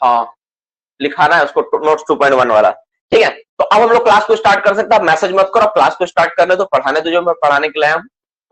हाँ, लिखाना है उसको नोट्स 2.1 वाला। ठीक है, तो अब हम लोग क्लास को स्टार्ट कर सकते हैं। मैसेज मत करो, क्लास को स्टार्ट करने दो, पढ़ाने दो, जो मैं पढ़ाने के लिए आया हूं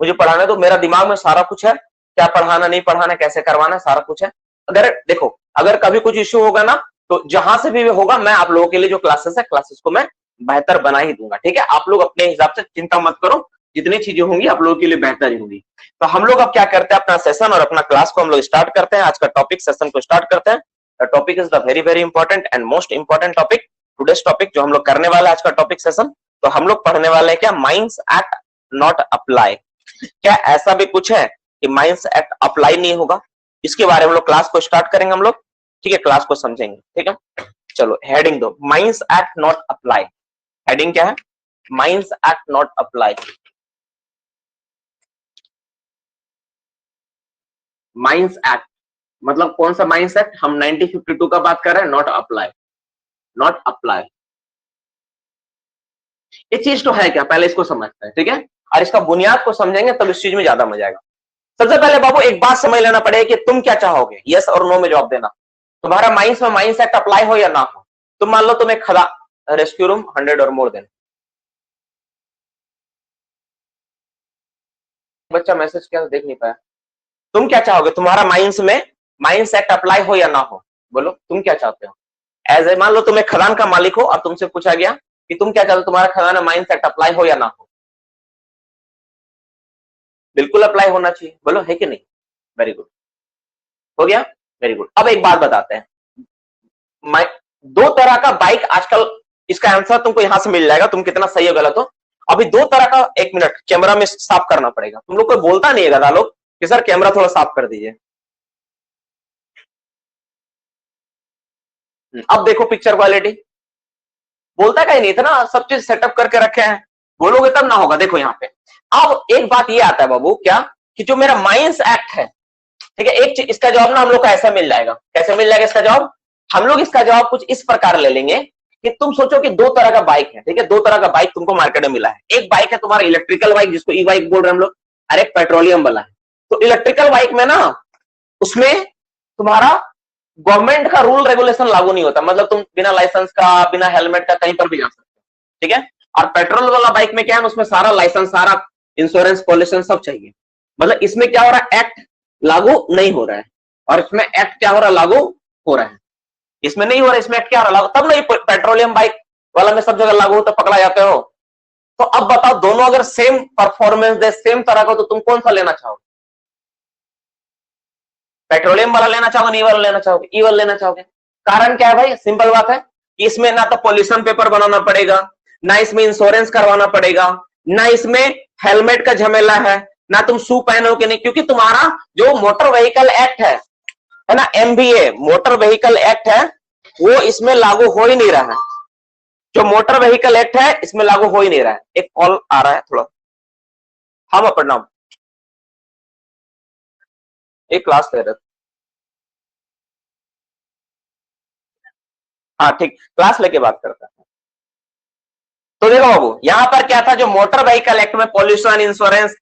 मुझे पढ़ाने दो। मेरा दिमाग में सारा कुछ है, क्या पढ़ाना नहीं पढ़ाना, कैसे करवाना है, सारा कुछ है। अगर देखो, अगर कभी कुछ इश्यू होगा ना, तो जहां से भी होगा मैं आप लोगों के लिए जो क्लासेस है, क्लासेस को मैं बेहतर बना ही दूंगा। ठीक है, आप लोग अपने हिसाब से चिंता मत करो, जितनी चीजें होंगी आप लोगों के लिए बेहतर ही होंगी। तो हम लोग अब क्या करते हैं, अपना सेशन और अपना क्लास को हम लोग स्टार्ट करते हैं। आज का टॉपिक सेशन को स्टार्ट करते हैं। The topic is the very very important and most important topic, today's topic जो हम लोग करने वाले आज का टॉपिक सेशन। तो हम लोग पढ़ने वाले हैं क्या, माइंस एक्ट नॉट अप्लाई। क्या ऐसा भी कुछ है कि माइंस एक्ट अप्लाई नहीं होगा? इसके बारे में हम लोग क्लास को स्टार्ट करेंगे हम लोग। ठीक है, क्लास को समझेंगे। ठीक है, चलो हेडिंग दो, mines act not apply. Heading क्या है, mines act not apply. Mines act मतलब कौन सा माइंस एक्ट, हम 1952 का बात कर रहे हैं। नॉट अप्लाई, नॉट अप्लाई, ये चीज तो है क्या, पहले इसको समझते हैं। ठीक है, और इसका बुनियाद को समझेंगे तब इस चीज में ज्यादा मजा आएगा। सबसे पहले बाबू एक बात समझ लेना पड़ेगा कि तुम क्या चाहोगे, यस और नो में जवाब देना। तुम्हारा माइंस में माइंस एक्ट अप्लाई हो या ना हो। तुम मान लो तुम्हें खदा रेस्क्यू रूम 100 और मोर देन। बच्चा मैसेज क्या देख नहीं पाया। तुम क्या चाहोगे, तुम्हारा माइंस में माइंस एक्ट अप्लाई हो या ना हो, बोलो तुम क्या चाहते हो। एज ए मान लो तुम एक खदान का मालिक हो और तुमसे पूछा गया कि तुम क्या चाहते हो, तुम्हारा खदान में माइंस एक्ट अप्लाई हो या ना हो। बिल्कुल अप्लाई होना चाहिए, बोलो है कि नहीं। वेरी गुड, हो गया, वेरी गुड। अब एक बात बताते हैं, दो तरह का बाइक आजकल, इसका आंसर तुमको यहां से मिल जाएगा, तुम कितना सही हो गलत हो। अभी दो तरह का, एक मिनट कैमरा में साफ करना पड़ेगा। तुम लोग कोई बोलता नहीं है गधा लोग कि सर कैमरा थोड़ा साफ कर दीजिए। अब देखो पिक्चर क्वालिटी, बोलता कहीं नहीं था ना, सब चीज सेटअप करके रखे हैं, बोलोगे तब ना होगा। देखो यहाँ पे अब एक बात ये आता है बाबू, क्या कि जो मेरा माइंस एक्ट है, ठीक है, एक चीज इसका जवाब ना हम लोग को ऐसा मिल जाएगा। कैसे मिल जाएगा इसका जवाब, हम लोग इसका जवाब कुछ इस प्रकार ले लेंगे कि तुम सोचो कि दो तरह का बाइक है। ठीक है, दो तरह का बाइक तुमको मार्केट में मिला है। एक बाइक है तुम्हारा इलेक्ट्रिकल बाइक, जिसको ई बाइक बोल रहे हैं हम लोग, और एक पेट्रोलियम वाला है। तो इलेक्ट्रिकल बाइक में ना, उसमें तुम्हारा गवर्नमेंट का रूल रेगुलेशन लागू नहीं होता, मतलब तुम बिना लाइसेंस का, बिना हेलमेट का कहीं पर भी जा सकते हो। ठीक है, और पेट्रोल वाला बाइक में क्या है, उसमें सारा लाइसेंस, सारा इंश्योरेंस, पॉल्यूशन सब चाहिए। मतलब इसमें क्या हो रहा है, एक्ट लागू नहीं हो रहा है, और इसमें एक्ट क्या हो रहा है, लागू हो रहा है। इसमें नहीं हो रहा है, इसमें एक्ट क्या हो रहा है, लागू। तब नहीं पेट्रोलियम बाइक वाला में सब जगह लागू होता, पकड़ा जाते हो। तो अब बताओ, दोनों अगर सेम परफॉर्मेंस दे, सेम तरह का, तो तुम कौन सा लेना चाहोगे। पेट्रोलियम वाला लेना चाहोगे, नहीं वाला लेना चाहोगे, ई वाला लेना चाहोगे। कारण क्या है भाई, सिंपल बात है, इसमें ना तो पॉल्यूशन पेपर बनाना पड़ेगा, ना इसमें इंश्योरेंस करवाना पड़ेगा, ना इसमें हेलमेट का झमेला है, ना तुम शू पहनोगे नहीं, क्योंकि तुम्हारा जो मोटर व्हीकल एक्ट है ना, एमवीए मोटर व्हीकल एक्ट है, वो इसमें लागू हो ही नहीं रहा है। जो मोटर व्हीकल एक्ट है इसमें लागू हो ही नहीं रहा है। एक कॉल आ रहा है थोड़ा, हम प्रणाम, एक क्लास ले रहे थे। हाँ ठीक, क्लास लेके बात करता है। तो देखो बाबू, यहां पर क्या था, जो मोटर व्हीकल एक्ट में पॉल्यूशन, इंश्योरेंस,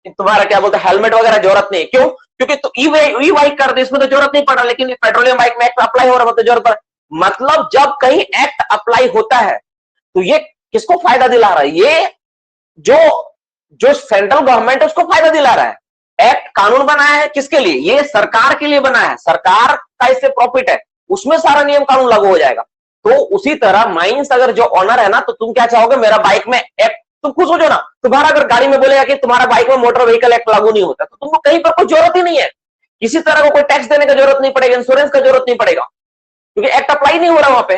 तुम्हारा क्या बोलते हैं, हेलमेट वगैरह जरूरत नहीं। क्यों, क्योंकि तो ई बाइक कर दे, इसमें तो जरूरत नहीं पड़ रहा, लेकिन पेट्रोलियम बाइक में एक्ट अप्लाई हो रहा है तो जरूरत पड़। मतलब जब कहीं एक्ट अप्लाई होता है तो ये किसको फायदा दिला रहा है, ये जो जो सेंट्रल गवर्नमेंट है उसको फायदा दिला रहा है। एक्ट कानून बनाया है किसके लिए, ये सरकार के लिए बनाया है, सरकार का इससे प्रॉफिट है, उसमें सारा नियम कानून लागू हो जाएगा। तो उसी तरह माइंस अगर जो ऑनर है ना, तो तुम क्या चाहोगे, मेरा बाइक में एक्ट, तुम खुश हो जाओ ना। तुम्हारा अगर गाड़ी में बोलेगा कि तुम्हारा बाइक में मोटर व्हीकल एक्ट लागू नहीं होता, तो तुमको कहीं पर कोई जरूरत ही नहीं है, किसी तरह को कोई टैक्स देने का जरूरत नहीं पड़ेगा, इंश्योरेंस का जरूरत नहीं पड़ेगा, क्योंकि एक्ट अप्लाई नहीं हो रहा वहां पे।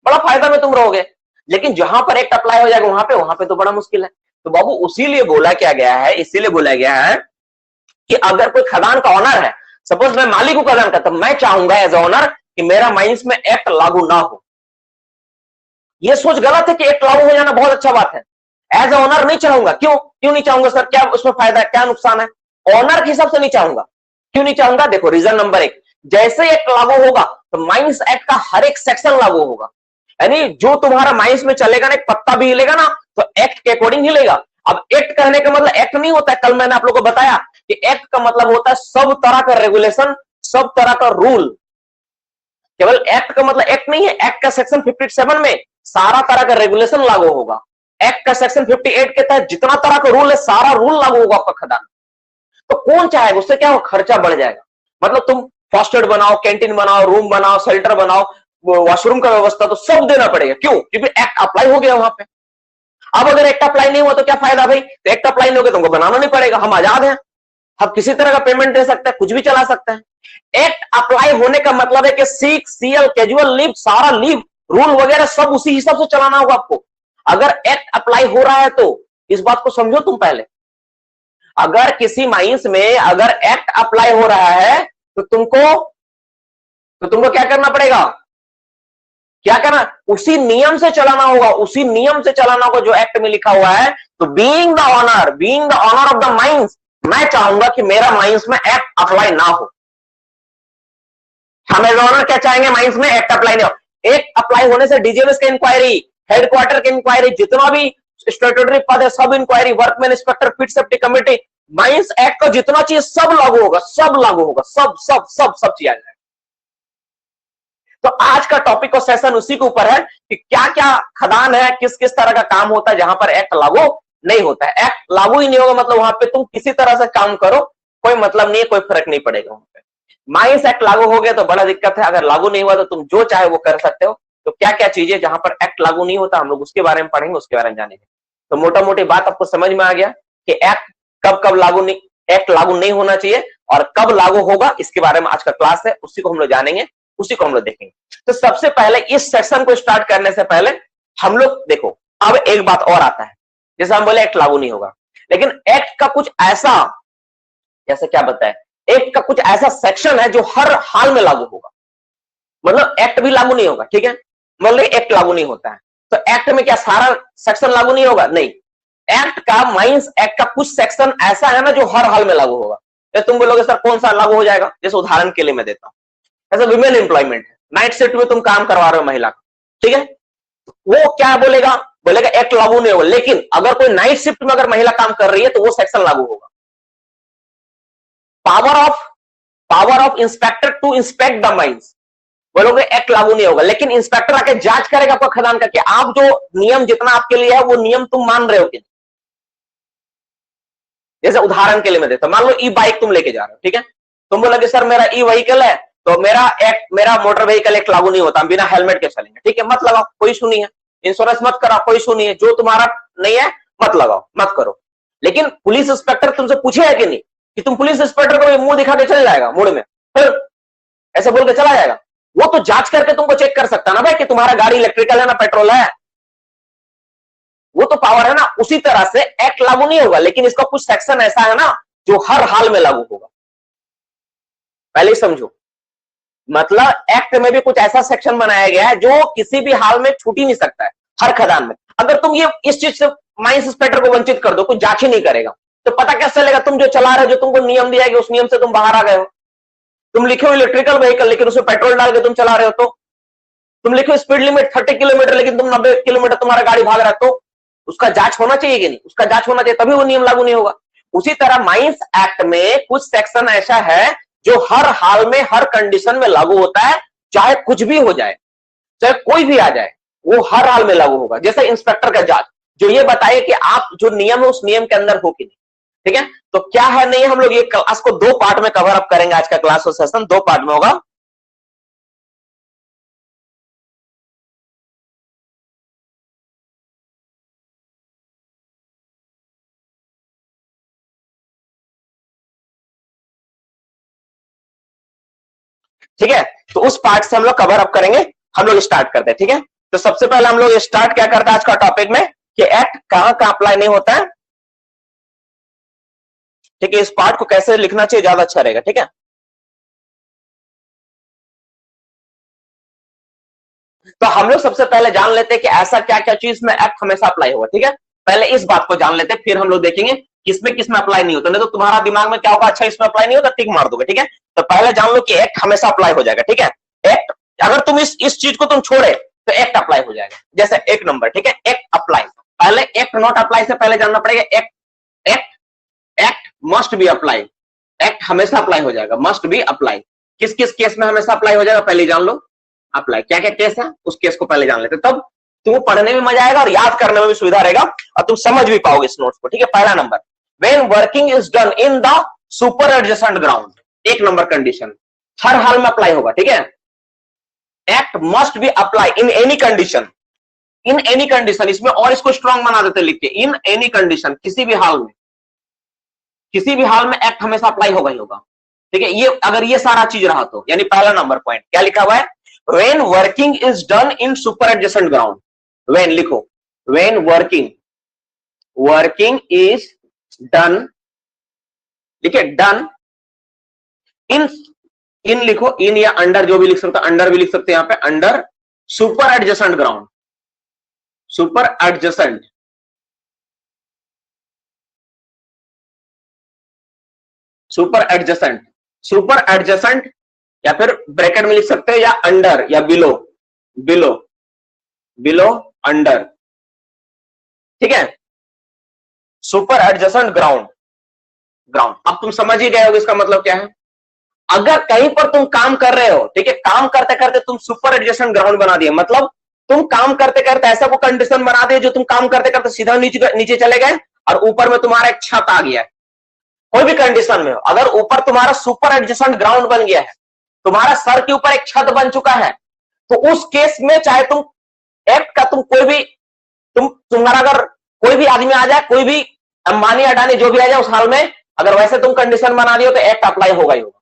बड़ा फायदा में तुम रहोगे। लेकिन जहां पर एक्ट अप्लाई हो जाएगा वहां पे तो बड़ा मुश्किल है। तो बाबू उसीलिए बोला क्या गया है, इसीलिए बोला गया है कि अगर कोई खदान का ऑनर है, सपोज मैं मालिक हूं खदान का, तो मैं चाहूंगा एज ऑनर कि मेरा माइंस में एक्ट लागू ना हो। यह सोच गलत है कि एक्ट लागू हो जाना बहुत अच्छा बात है। एज ए ऑनर नहीं चाहूंगा। क्यों नहीं चाहूंगा सर, क्या उसमें फायदा है, क्या नुकसान है। ऑनर के हिसाब से नहीं चाहूंगा। क्यों नहीं चाहूंगा, देखो रीजन नंबर एक, जैसे एक्ट लागू होगा तो माइंस एक्ट का हर एक सेक्शन लागू होगा, यानी जो तुम्हारा माइंस में चलेगा ना, एक पत्ता भी हिलेगा ना तो एक्ट के अकॉर्डिंग हिलेगा। अब एक्ट कहने का मतलब एक्ट नहीं होता है, कल मैंने आप लोगों को बताया कि एक्ट का मतलब होता है सब तरह का रेगुलेशन, सब तरह का रूल, केवल एक्ट का मतलब एक्ट नहीं है, एक्ट का सेक्शन 57 में सारा तरह का रेगुलेशन लागू होगा। एक्ट का सेक्शन 58 के तहत जितना तरह का रूल है सारा रूल लागू होगा आपका खदान। तो कौन चाहेगा, उससे क्या हो, खर्चा बढ़ जाएगा। मतलब तुम फास्ट एड बनाओ, कैंटीन बनाओ, रूम बनाओ, शेल्टर बनाओ, वॉशरूम का व्यवस्था, तो सब देना पड़ेगा। क्यों? क्योंकि एक्ट अप्लाई हो गया वहां पे। अब अगर एक्ट अप्लाई नहीं हुआ तो क्या फायदा भाई? तो एक्ट अप्लाई नहीं हो गया, तुमको बनाना नहीं पड़ेगा, हम आजाद हैं, हम किसी तरह का पेमेंट दे सकते हैं, कुछ भी चला सकते हैं। एक्ट अप्लाई होने का मतलब है कि सीक, सीएल, कैजुअल लीव, सारा लीव रूल वगैरह सब उसी हिसाब से चलाना होगा आपको। अगर एक्ट अप्लाई हो रहा है तो इस बात को समझो तुम पहले। अगर किसी माइंस में अगर एक्ट अप्लाई हो रहा है तो तुमको क्या करना पड़ेगा? क्या करना? उसी नियम से चलाना होगा, उसी नियम से चलाना होगा जो एक्ट में लिखा हुआ है। तो being the owner of the mines, मैं चाहूंगा कि मेरा माइंस में एक्ट अप्लाई ना हो। हम एज ऑनर क्या चाहेंगे? माइंस में एक्ट अप्लाई नहीं हो। एक्ट अप्लाई होने से डीजीएमएस की इंक्वायरी, हेडक्वार्टर की इंक्वायरी, जितना भी स्टैट्यूटरी पद है सब inquiry, workman inspector, field safety committee, mines act का जितना चीज सब लागू होगा, सब लागू होगा, सब सब सब सब चीज आ जाएगा। तो आज का टॉपिक और सेशन उसी के ऊपर है कि क्या क्या खदान है, किस किस तरह का काम होता है जहां पर एक्ट लागू नहीं होता है। एक्ट लागू ही नहीं होगा मतलब वहां पे तुम किसी तरह से काम करो, कोई मतलब नहीं है, कोई फर्क नहीं पड़ेगा वहां पे। माइंस एक्ट लागू हो गया तो बड़ा दिक्कत है, अगर लागू नहीं हुआ तो तुम जो चाहे वो कर सकते हो। तो क्या क्या चीजें जहां पर एक्ट लागू नहीं होता हम लोग उसके बारे में पढ़ेंगे, उसके बारे में जानेंगे। तो मोटा मोटी बात आपको समझ में आ गया कि एक्ट कब लागू नहीं, एक्ट लागू नहीं होना चाहिए और कब लागू होगा, इसके बारे में आज का क्लास है, उसी को हम लोग जानेंगे, उसी को हम लोग देखेंगे। तो सबसे पहले इस सेक्शन को स्टार्ट करने से पहले हम लोग देखो, अब एक बात और आता है, जैसे हम बोले एक्ट लागू नहीं होगा, लेकिन एक्ट का कुछ ऐसा, जैसे क्या बताए, एक्ट का कुछ ऐसा सेक्शन है जो हर हाल में लागू होगा। मतलब एक्ट भी लागू नहीं होगा, ठीक है, मतलब एक्ट लागू नहीं होता है तो एक्ट में क्या सारा सेक्शन लागू नहीं होगा? नहीं, एक्ट का, माइंस एक्ट का कुछ सेक्शन ऐसा है ना जो हर हाल में लागू होगा। तो तुम बोलोगे सर कौन सा लागू हो जाएगा? जैसे उदाहरण के लिए मैं देता हूं, ऐसे विमेन एम्प्लॉयमेंट, नाइट शिफ्ट में तुम काम करवा रहे हो महिला का, ठीक है, वो क्या बोलेगा? बोलेगा एक्ट लागू नहीं होगा। लेकिन अगर कोई नाइट शिफ्ट में अगर महिला काम कर रही है तो वो सेक्शन लागू होगा। Power of inspector to inspect the mines, बोलोगे एक्ट लागू नहीं होगा। लेकिन इंस्पेक्टर आके जांच करेगा आपका खदान का कि आप जो नियम जितना आपके लिए है वो नियम तुम मान रहे हो कि नहीं। जैसे उदाहरण के लिए मैं देता हूं, मान लो ई बाइक तुम लेके जा रहे हो, ठीक है, तुम बोलोगे सर मेरा ई व्हीकल है तो मेरा मोटर व्हीकल एक्ट लागू नहीं होता, हम बिना हेलमेट के चलेंगे, ठीक है, मत लगाओ, कोई इशू नहीं है, इंश्योरेंस मत कराओ, कोई इशू नहीं है, जो तुम्हारा नहीं है मत लगाओ, मत करो। लेकिन पुलिस इंस्पेक्टर तुमसे पूछे है कि नहीं कि तुम पुलिस इंस्पेक्टर को मुंह दिखा के चल जाएगा मुड़ में, फिर ऐसे बोल के चला जाएगा? वो तो जांच करके तुमको चेक कर सकता ना भाई कि तुम्हारा गाड़ी इलेक्ट्रिकल है ना पेट्रोल है, वो तो पावर है ना। उसी तरह से एक्ट लागू नहीं होगा लेकिन इसका कुछ सेक्शन ऐसा है ना जो हर हाल में लागू होगा, पहले ही समझो। मतलब एक्ट में भी कुछ ऐसा सेक्शन बनाया गया है जो किसी भी हाल में छूट ही नहीं सकता है, हर खदान में। अगर तुम ये इस चीज से माइंस इंस्पेक्टर को वंचित कर दो, कुछ जांच ही नहीं करेगा, तो पता कैसे चलेगा तुम जो चला रहे हो, जो तुमको नियम दिया गया उस नियम से तुम बाहर आ गए हो। तुम लिखे हो इलेक्ट्रिकल व्हीकल लेकिन उसमें पेट्रोल डाल के तुम चला रहे हो, तो तुम लिखो स्पीड लिमिट 30 किलोमीटर लेकिन तुम 90 किलोमीटर तुम्हारा गाड़ी भाग रहा है, तो उसका जांच होना चाहिए कि नहीं? उसका जांच होना चाहिए, तभी वो नियम लागू नहीं होगा। उसी तरह माइंस एक्ट में कुछ सेक्शन ऐसा है जो हर हाल में, हर कंडीशन में लागू होता है, चाहे कुछ भी हो जाए, चाहे कोई भी आ जाए, वो हर हाल में लागू होगा। जैसे इंस्पेक्टर का जांच, जो ये बताए कि आप जो नियम है उस नियम के अंदर हो कि नहीं, ठीक है। तो क्या है नहीं, हम लोग ये क्लास को 2 पार्ट में कवर अप करेंगे। आज का क्लास और सेशन 2 पार्ट में होगा। ठीक है, तो उस पार्ट से हम लोग कवर अप करेंगे। हम लोग स्टार्ट करते हैं, ठीक है। तो सबसे पहले हम लोग स्टार्ट क्या करते हैं आज का टॉपिक में कि एक्ट कहां कहां अप्लाई नहीं होता है, ठीक है। इस पार्ट को कैसे लिखना चाहिए ज्यादा अच्छा रहेगा, ठीक है। तो हम लोग सबसे पहले जान लेते हैं कि ऐसा क्या क्या चीज में एक्ट हमेशा अप्लाई होगा, ठीक है। पहले इस बात को जान लेते हैं, फिर हम लोग देखेंगे किसमें किसमें अप्लाई नहीं होता। नहीं तो तुम्हारा दिमाग में क्या होगा, अच्छा इसमें अप्लाई नहीं होता, टिक मार दोगे, ठीक है। तो पहले जान लो कि एक्ट हमेशा अप्लाई हो जाएगा, ठीक है। एक्ट अगर तुम इस चीज को तुम छोड़े तो एक्ट अप्लाई हो जाएगा। जैसे एक नंबर, ठीक है, एक्ट अप्लाई, पहले एक्ट नॉट अप्लाई से पहले जानना पड़ेगा act act must be apply. Act हमेशा अप्लाई हो जाएगा, मस्ट बी अप्लाई। किस किस केस में हमेशा अप्लाई हो जाएगा पहले जान लो। अप्लाई। क्या क्या केस है उस केस को पहले जान लेते, तब तुमको पढ़ने में मजा आएगा और याद करने में भी सुविधा रहेगा और तुम समझ भी पाओगे इस नोट्स को। ठीक है, पहला number, when working is done in the super adjacent ground, एक नंबर कंडीशन, हर हाल में अप्लाई होगा। ठीक है, act must be apply in any condition, in any condition, इसमें और इसको स्ट्रांग बना देते लिख के, इन एनी कंडीशन, किसी भी हाल में, किसी भी हाल में एक्ट हमेशा अप्लाई होगा ही होगा। ठीक है, ये अगर ये सारा चीज रहा तो, यानी पहला नंबर पॉइंट क्या लिखा हुआ है, when working is done in super adjacent ground, when लिखो, when working, working is done, ठीक है, डन इन, इन लिखो, इन या अंडर जो भी लिख सकते, अंडर भी लिख सकते हैं यहां पे, under super adjacent ground, super adjacent, super adjacent, super adjacent, या फिर ब्रैकेट में लिख सकते हैं, या अंडर या बिलो, बिलो, बिलो अंडर। ठीक है, सुपर एडजेसेंट ग्राउंड, ग्राउंड। अब तुम समझ ही गए हो इसका मतलब क्या है। अगर कहीं पर तुम काम कर रहे हो, ठीक है, काम करते करते तुम सुपर एडजेसेंट ग्राउंड बना दिए, मतलब तुम काम करते करते ऐसा को कंडीशन बना दे जो तुम काम करते करते सीधा नीचे चले गए और ऊपर में तुम्हारा एक छत आ गया है। कोई भी कंडीशन में हो, अगर ऊपर तुम्हारा सुपर एडजेसेंट ग्राउंड बन गया है, तुम्हारा सर के ऊपर एक छत बन चुका है, तो उस केस में चाहे तुम एक्ट का तुम कोई भी, तुम्हारा अगर कोई भी आदमी आ जाए, कोई भी अंबानी अडानी जो भी आ जाए, उस हाल में अगर वैसे तुम कंडीशन बना दियो तो एक्ट अप्लाई होगा ही होगा।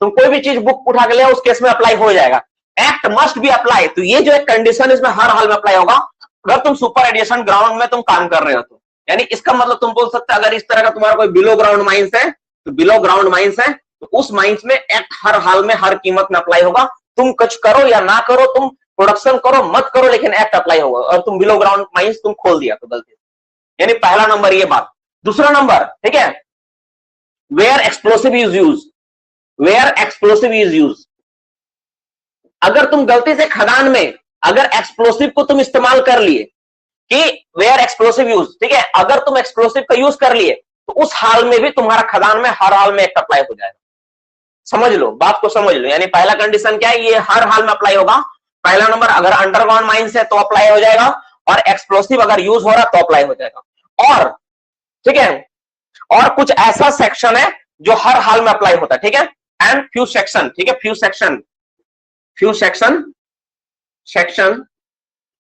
तुम कोई भी चीज बुक उठा के ले उस केस में अप्लाई हो जाएगा। एक्ट मस्ट बी अप्लाई, तो ये जो एक कंडीशन इसमें हर हाल में अप्लाई होगा अगर तुम सुपर एडजेसेंट ग्राउंड में तुम काम कर रहे हो तो। यानी इसका मतलब तुम बोल सकते हो, अगर इस तरह का तुम्हारा कोई बिलो ग्राउंड माइंस है, तो बिलो ग्राउंड माइंस है, तो उस माइंस में एक्ट हर हाल में हर कीमत में अप्लाई होगा। तुम कुछ करो या ना करो, तुम प्रोडक्शन करो मत करो, लेकिन एक्ट अप्लाई होगा। और तुम बिलो ग्राउंड माइंस तुम खोल दिया तो गलती, यानी पहला नंबर ये बात। दूसरा नंबर, ठीक है, where explosive is use, where explosive is use, अगर तुम गलती से खदान में अगर एक्सप्लोसिव को तुम इस्तेमाल कर लिए, कि वेयर एक्सप्लोसिव यूज, ठीक है, अगर तुम एक्सप्लोसिव का यूज कर लिए तो उस हाल में भी तुम्हारा खदान में हर हाल में एक्ट अप्लाई हो जाएगा। समझ लो, बात को समझ लो। यानी पहला कंडीशन क्या है, ये हर हाल में अप्लाई होगा। पहला नंबर, अगर अंडरग्राउंड माइंस है तो अप्लाई हो जाएगा, और एक्सप्लोसिव अगर यूज हो रहा तो अप्लाई हो जाएगा। और ठीक है, और कुछ ऐसा सेक्शन है जो हर हाल में अप्लाई होता है। ठीक है, एंड फ्यू सेक्शन, ठीक है, few section, few section, section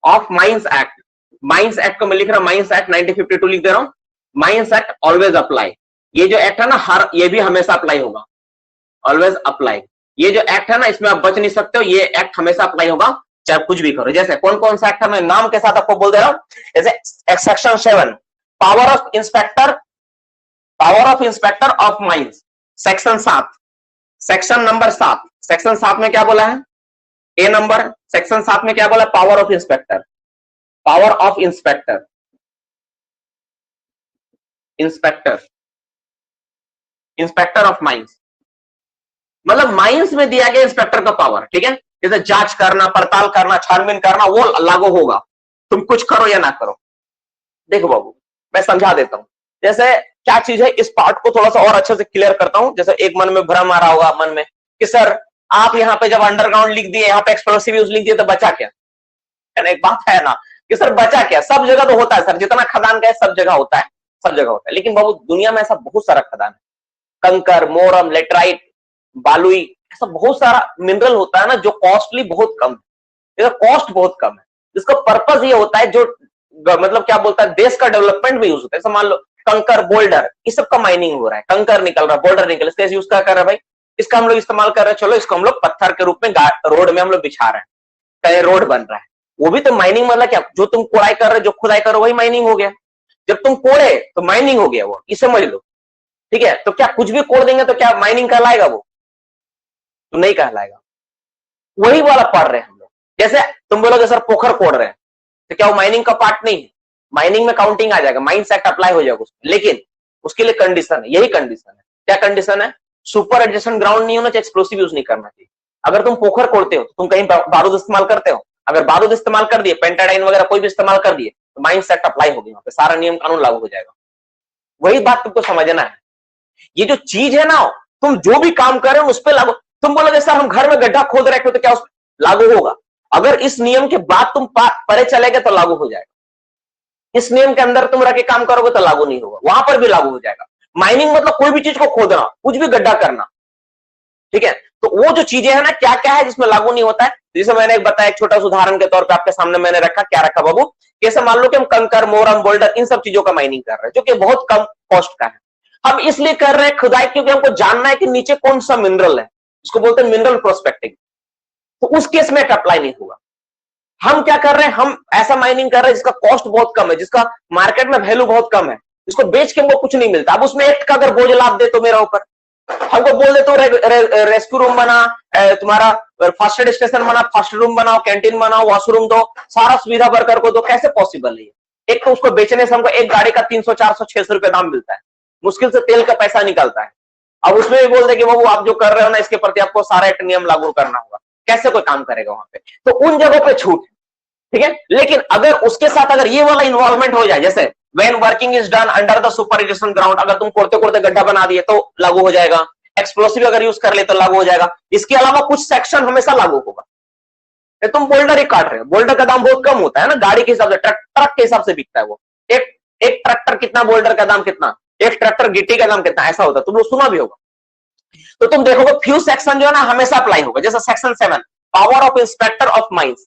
of mines act, mines act को मैं लिख रहा हूं, माइंस एक्ट 1952 लिख दे रहा हूं, माइंस एक्ट ऑलवेज अप्लाई। ये जो एक्ट है ना, हर, ये भी हमेशा अप्लाई होगा, ऑलवेज अप्लाई। ये जो एक्ट है ना, इसमें आप बच नहीं सकते हो, ये एक्ट हमेशा अप्लाई होगा, चाहे कुछ भी करो। जैसे कौन कौन सा एक्ट है मैं नाम के साथ आपको बोल दे रहा हूं, जैसे section 7 power of inspector, power of inspector of mines, section 7, section number 7, section 7 में क्या बोला है, ए नंबर, सेक्शन 7 में क्या बोला, power of inspector, power of inspector, inspector, inspector of mines, मतलब माइंस में दिया गया इंस्पेक्टर का पावर। ठीक है, जैसे जांच करना, पड़ताल करना, छानबीन करना, वो लागू होगा, तुम कुछ करो या ना करो। देखो बाबू, मैं समझा देता हूं, जैसे क्या चीज है, इस पार्ट को थोड़ा सा और अच्छे से क्लियर करता हूं। जैसे एक मन में भ्रम आ रहा होगा मन में कि सर आप यहाँ पे जब अंडरग्राउंड लिख दिए, यहाँ पे एक्सप्लोसिव यूज लिख दिए, तो बचा क्या? एक बात है ना कि सर बचा क्या? सब जगह तो होता है सर, जितना खदान का है सब जगह होता है, सब जगह होता है। लेकिन बाबू दुनिया में ऐसा बहुत सारा खदान है, कंकर, मोरम, लेटराइट, बालुई, ऐसा बहुत सारा मिनरल होता है ना जो कॉस्टली बहुत कम है, कॉस्ट बहुत कम है, जिसका पर्पज ये होता है, जो मतलब क्या बोलता है, देश का डेवलपमेंट भी यूज होता है। जैसे मान लो कंकर, बोल्डर, इस सब का माइनिंग हो रहा है, कंकर निकल रहा है, बोल्डर निकल, इसका यूज क्या कर रहा है भाई, इसका हम लोग इस्तेमाल कर रहे हैं, चलो इसको हम लोग पत्थर के रूप में रोड में हम लोग बिछा रहे हैं, कहीं रोड बन रहा है, वो भी तो माइनिंग। मतलब क्या, जो तुम कोड़ाई कर रहे हो, जो खुदाई कर रहे हो, वही माइनिंग हो गया। जब तुम कोड़े तो माइनिंग हो गया वो, इसे समझ लो। ठीक है, तो क्या कुछ भी कोड़ देंगे तो क्या माइनिंग कहलाएगा? वो तो नहीं कहलाएगा। वही वाला पढ़ रहे हैं हम लोग। जैसे तुम बोलोगे सर पोखर कोड़ रहे हैं, तो क्या वो माइनिंग का पार्ट नहीं है? माइनिंग में काउंटिंग आ जाएगा, माइंस एक्ट अप्लाई हो जाएगा उसमें, लेकिन उसके लिए कंडीशन है, यही कंडीशन है। क्या कंडीशन है? सुपर एडजेसेंट ग्राउंड नहीं होना चाहिए, एक्सप्लोसिव यूज नहीं करना चाहिए। अगर तुम पोखर कोड़ते हो तो तुम कहीं बारूद इस्तेमाल करते हो, अगर बारूद इस्तेमाल कर दिए, पेंटाडाइन वगैरह कोई भी इस्तेमाल कर दिए, तो माइंस एक्ट अप्लाई होगी, वहां पे सारा नियम कानून लागू हो जाएगा। वही बात तुमको समझना है। ये जो चीज है ना, तुम जो भी काम कर रहे हो उस पर लागू। तुम बोलोगे सर हम घर में गड्ढा खोद रहे थे, तो क्या लागू होगा। अगर इस नियम के बाद तुम परे चले गए तो लागू हो जाएगा, इस नियम के अंदर तुम रह के काम करोगे तो लागू नहीं होगा, वहां पर भी लागू हो जाएगा। माइनिंग मतलब कोई भी चीज को खोदना, कुछ भी गड्ढा करना, ठीक है। तो वो जो चीजें है ना, क्या क्या है जिसमें लागू नहीं होता है, जैसे मैंने एक बताया, एक छोटा सा उदाहरण के तौर पे आपके सामने मैंने रखा, क्या रखा बाबू, जैसे मान लो कि हम कंकर, मोरम, बोल्डर, इन सब चीजों का माइनिंग कर रहे हैं जो कि बहुत कम कॉस्ट का है। हम इसलिए कर रहे हैं खुदाई क्योंकि हमको जानना है कि नीचे कौन सा मिनरल है, इसको बोलते हैं मिनरल प्रोस्पेक्टिंग। तो उस केस में अप्लाई नहीं होगा। हम क्या कर रहे हैं, हम ऐसा माइनिंग कर रहे हैं जिसका कॉस्ट बहुत कम है, जिसका मार्केट में वैल्यू बहुत कम है, इसको बेच के हमको कुछ नहीं मिलता। अब उसमें एक्ट का अगर बोझ लाद दे तो मेरा ऊपर, हमको बोल दे तो रेस्क्यू रूम बना, तुम्हारा फर्स्ट एड स्टेशन बना, फर्स्ट रूम बनाओ, कैंटीन बनाओ, वॉशरूम दो, सारा सुविधा वर्कर को दो, कैसे पॉसिबल है? एक तो उसको बेचने से हमको एक गाड़ी का 300, 400, 600 रुपए दाम मिलता है, मुश्किल से तेल का पैसा निकलता है। अब उसमें भी बोल दे कि वो आप जो कर रहे हो ना, इसके प्रति आपको सारा एक नियम लागू करना होगा, कैसे कोई काम करेगा वहां पे? तो उन जगहों पे छूट है, ठीक है। लेकिन अगर उसके साथ अगर ये वाला इन्वॉल्वमेंट हो जाए, जैसे when working is done under the super irrigation ground, अगर तुम कोड़ते कोड़ते गड्ढा बना दिए तो लागू हो जाएगा। एक्सप्लोसिव अगर यूज कर ले तो लागू हो जाएगा। इसके अलावा कुछ सेक्शन हमेशा लागू होगा। तुम बोल्डर ही काट रहे हो, बोल्डर का दाम बहुत कम होता है ना, गाड़ी के हिसाब से, ट्रक के हिसाब से बिकता है वो। एक ट्रैक्टर कितना, बोल्डर का दाम कितना, एक ट्रैक्टर गिट्टी का दाम कितना, ऐसा होता है, तुम लोग सुना भी होगा। तो तुम देखोगे फ्यू सेक्शन जो है ना हमेशा अप्लाई होगा, जैसे section 7 power of inspector of mines,